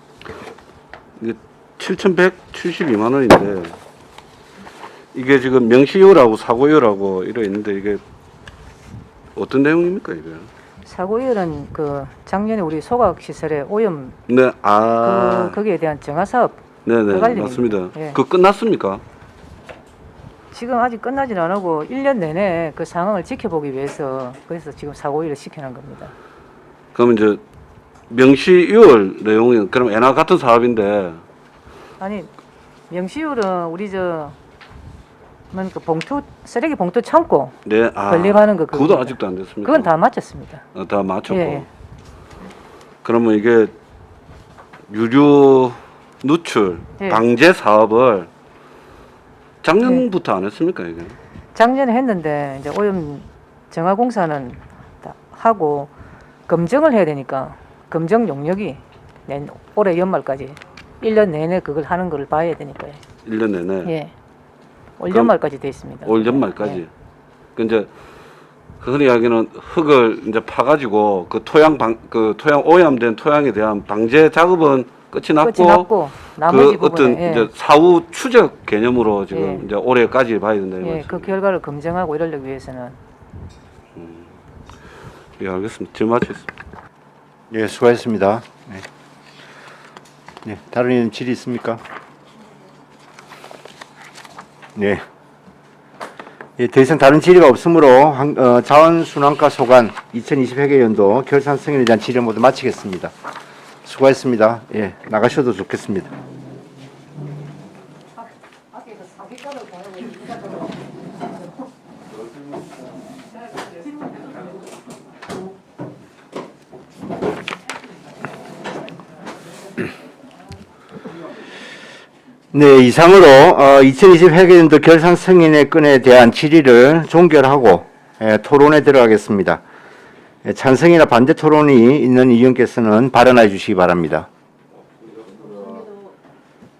이게 7,172만 원인데 이게 지금 명시이율하고 사고이율하고 이래 있는데 이게 어떤 내용입니까 이게? 사고율은 그 작년에 우리 소각 시설에 오염 네, 거기에 대한 정화 사업 네네 관리입니다. 맞습니다. 예. 그 끝났습니까? 지금 아직 끝나지는 않고 1년 내내 그 상황을 지켜보기 위해서 그래서 지금 사고율을 시켜놓은 겁니다. 그러면 이제 명시이율 내용이 그럼 애나 같은 사업인데 아니 명시율은 우리 그 봉투 쓰레기 봉투 창고 네, 건립하는 거 그것도 아직도 안 됐습니까? 그건 다 마쳤습니다. 다 마쳤고. 예. 그러면 이게 유류 누출 예. 방제 사업을 작년부터 안 했습니까 이게? 작년에 했는데 이제 오염 정화 공사는 다 하고 검증을 해야 되니까 검증 용역이 올해 연말까지 1년 내내 그걸 하는 걸 봐야 되니까요. 1년 내내. 예. 올 그럼 연말까지 돼 있습니다. 올 연말까지. 예. 그 이제 흔히 이야기는 흙을 이제 파가지고 그 토양 오염된 토양에 대한 방제 작업은 끝이 났고 나머지 그 부분에 어떤 이제 사후 추적 개념으로 지금 예. 이제 올해까지 봐야 된다 이 예, 말씀. 그 결과를 검증하고 이러기 위해서는 예, 알겠습니다. 질문 마치겠습니다. 예, 수고하셨습니다. 네. 네, 다른 의원 질의 있습니까? 네. 예, 더 이상 다른 질의가 없으므로 자원순환과 소관 2020 회계연도 결산 승인에 대한 질의 모두 마치겠습니다. 수고하셨습니다. 예, 나가셔도 좋겠습니다. 네, 이상으로 2020 회계연도 결산 승인의 건에 대한 질의를 종결하고 토론에 들어가겠습니다. 찬성이나 반대 토론이 있는 의원께서는 발언해 주시기 바랍니다.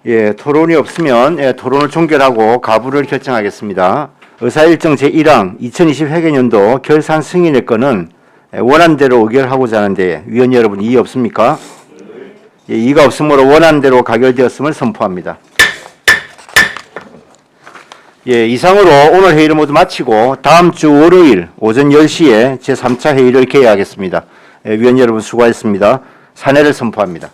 예, 토론이 없으면 토론을 종결하고 가부를 결정하겠습니다. 의사일정 제1항 2020 회계연도 결산 승인의 건은 원안대로 의결하고자 하는데 위원 여러분 이의 없습니까? 예, 이의가 없으므로 원안대로 가결되었음을 선포합니다. 예, 이상으로 오늘 회의를 모두 마치고 다음 주 월요일 오전 10시에 제3차 회의를 개회하겠습니다. 위원 여러분 수고하셨습니다. 사내를 선포합니다.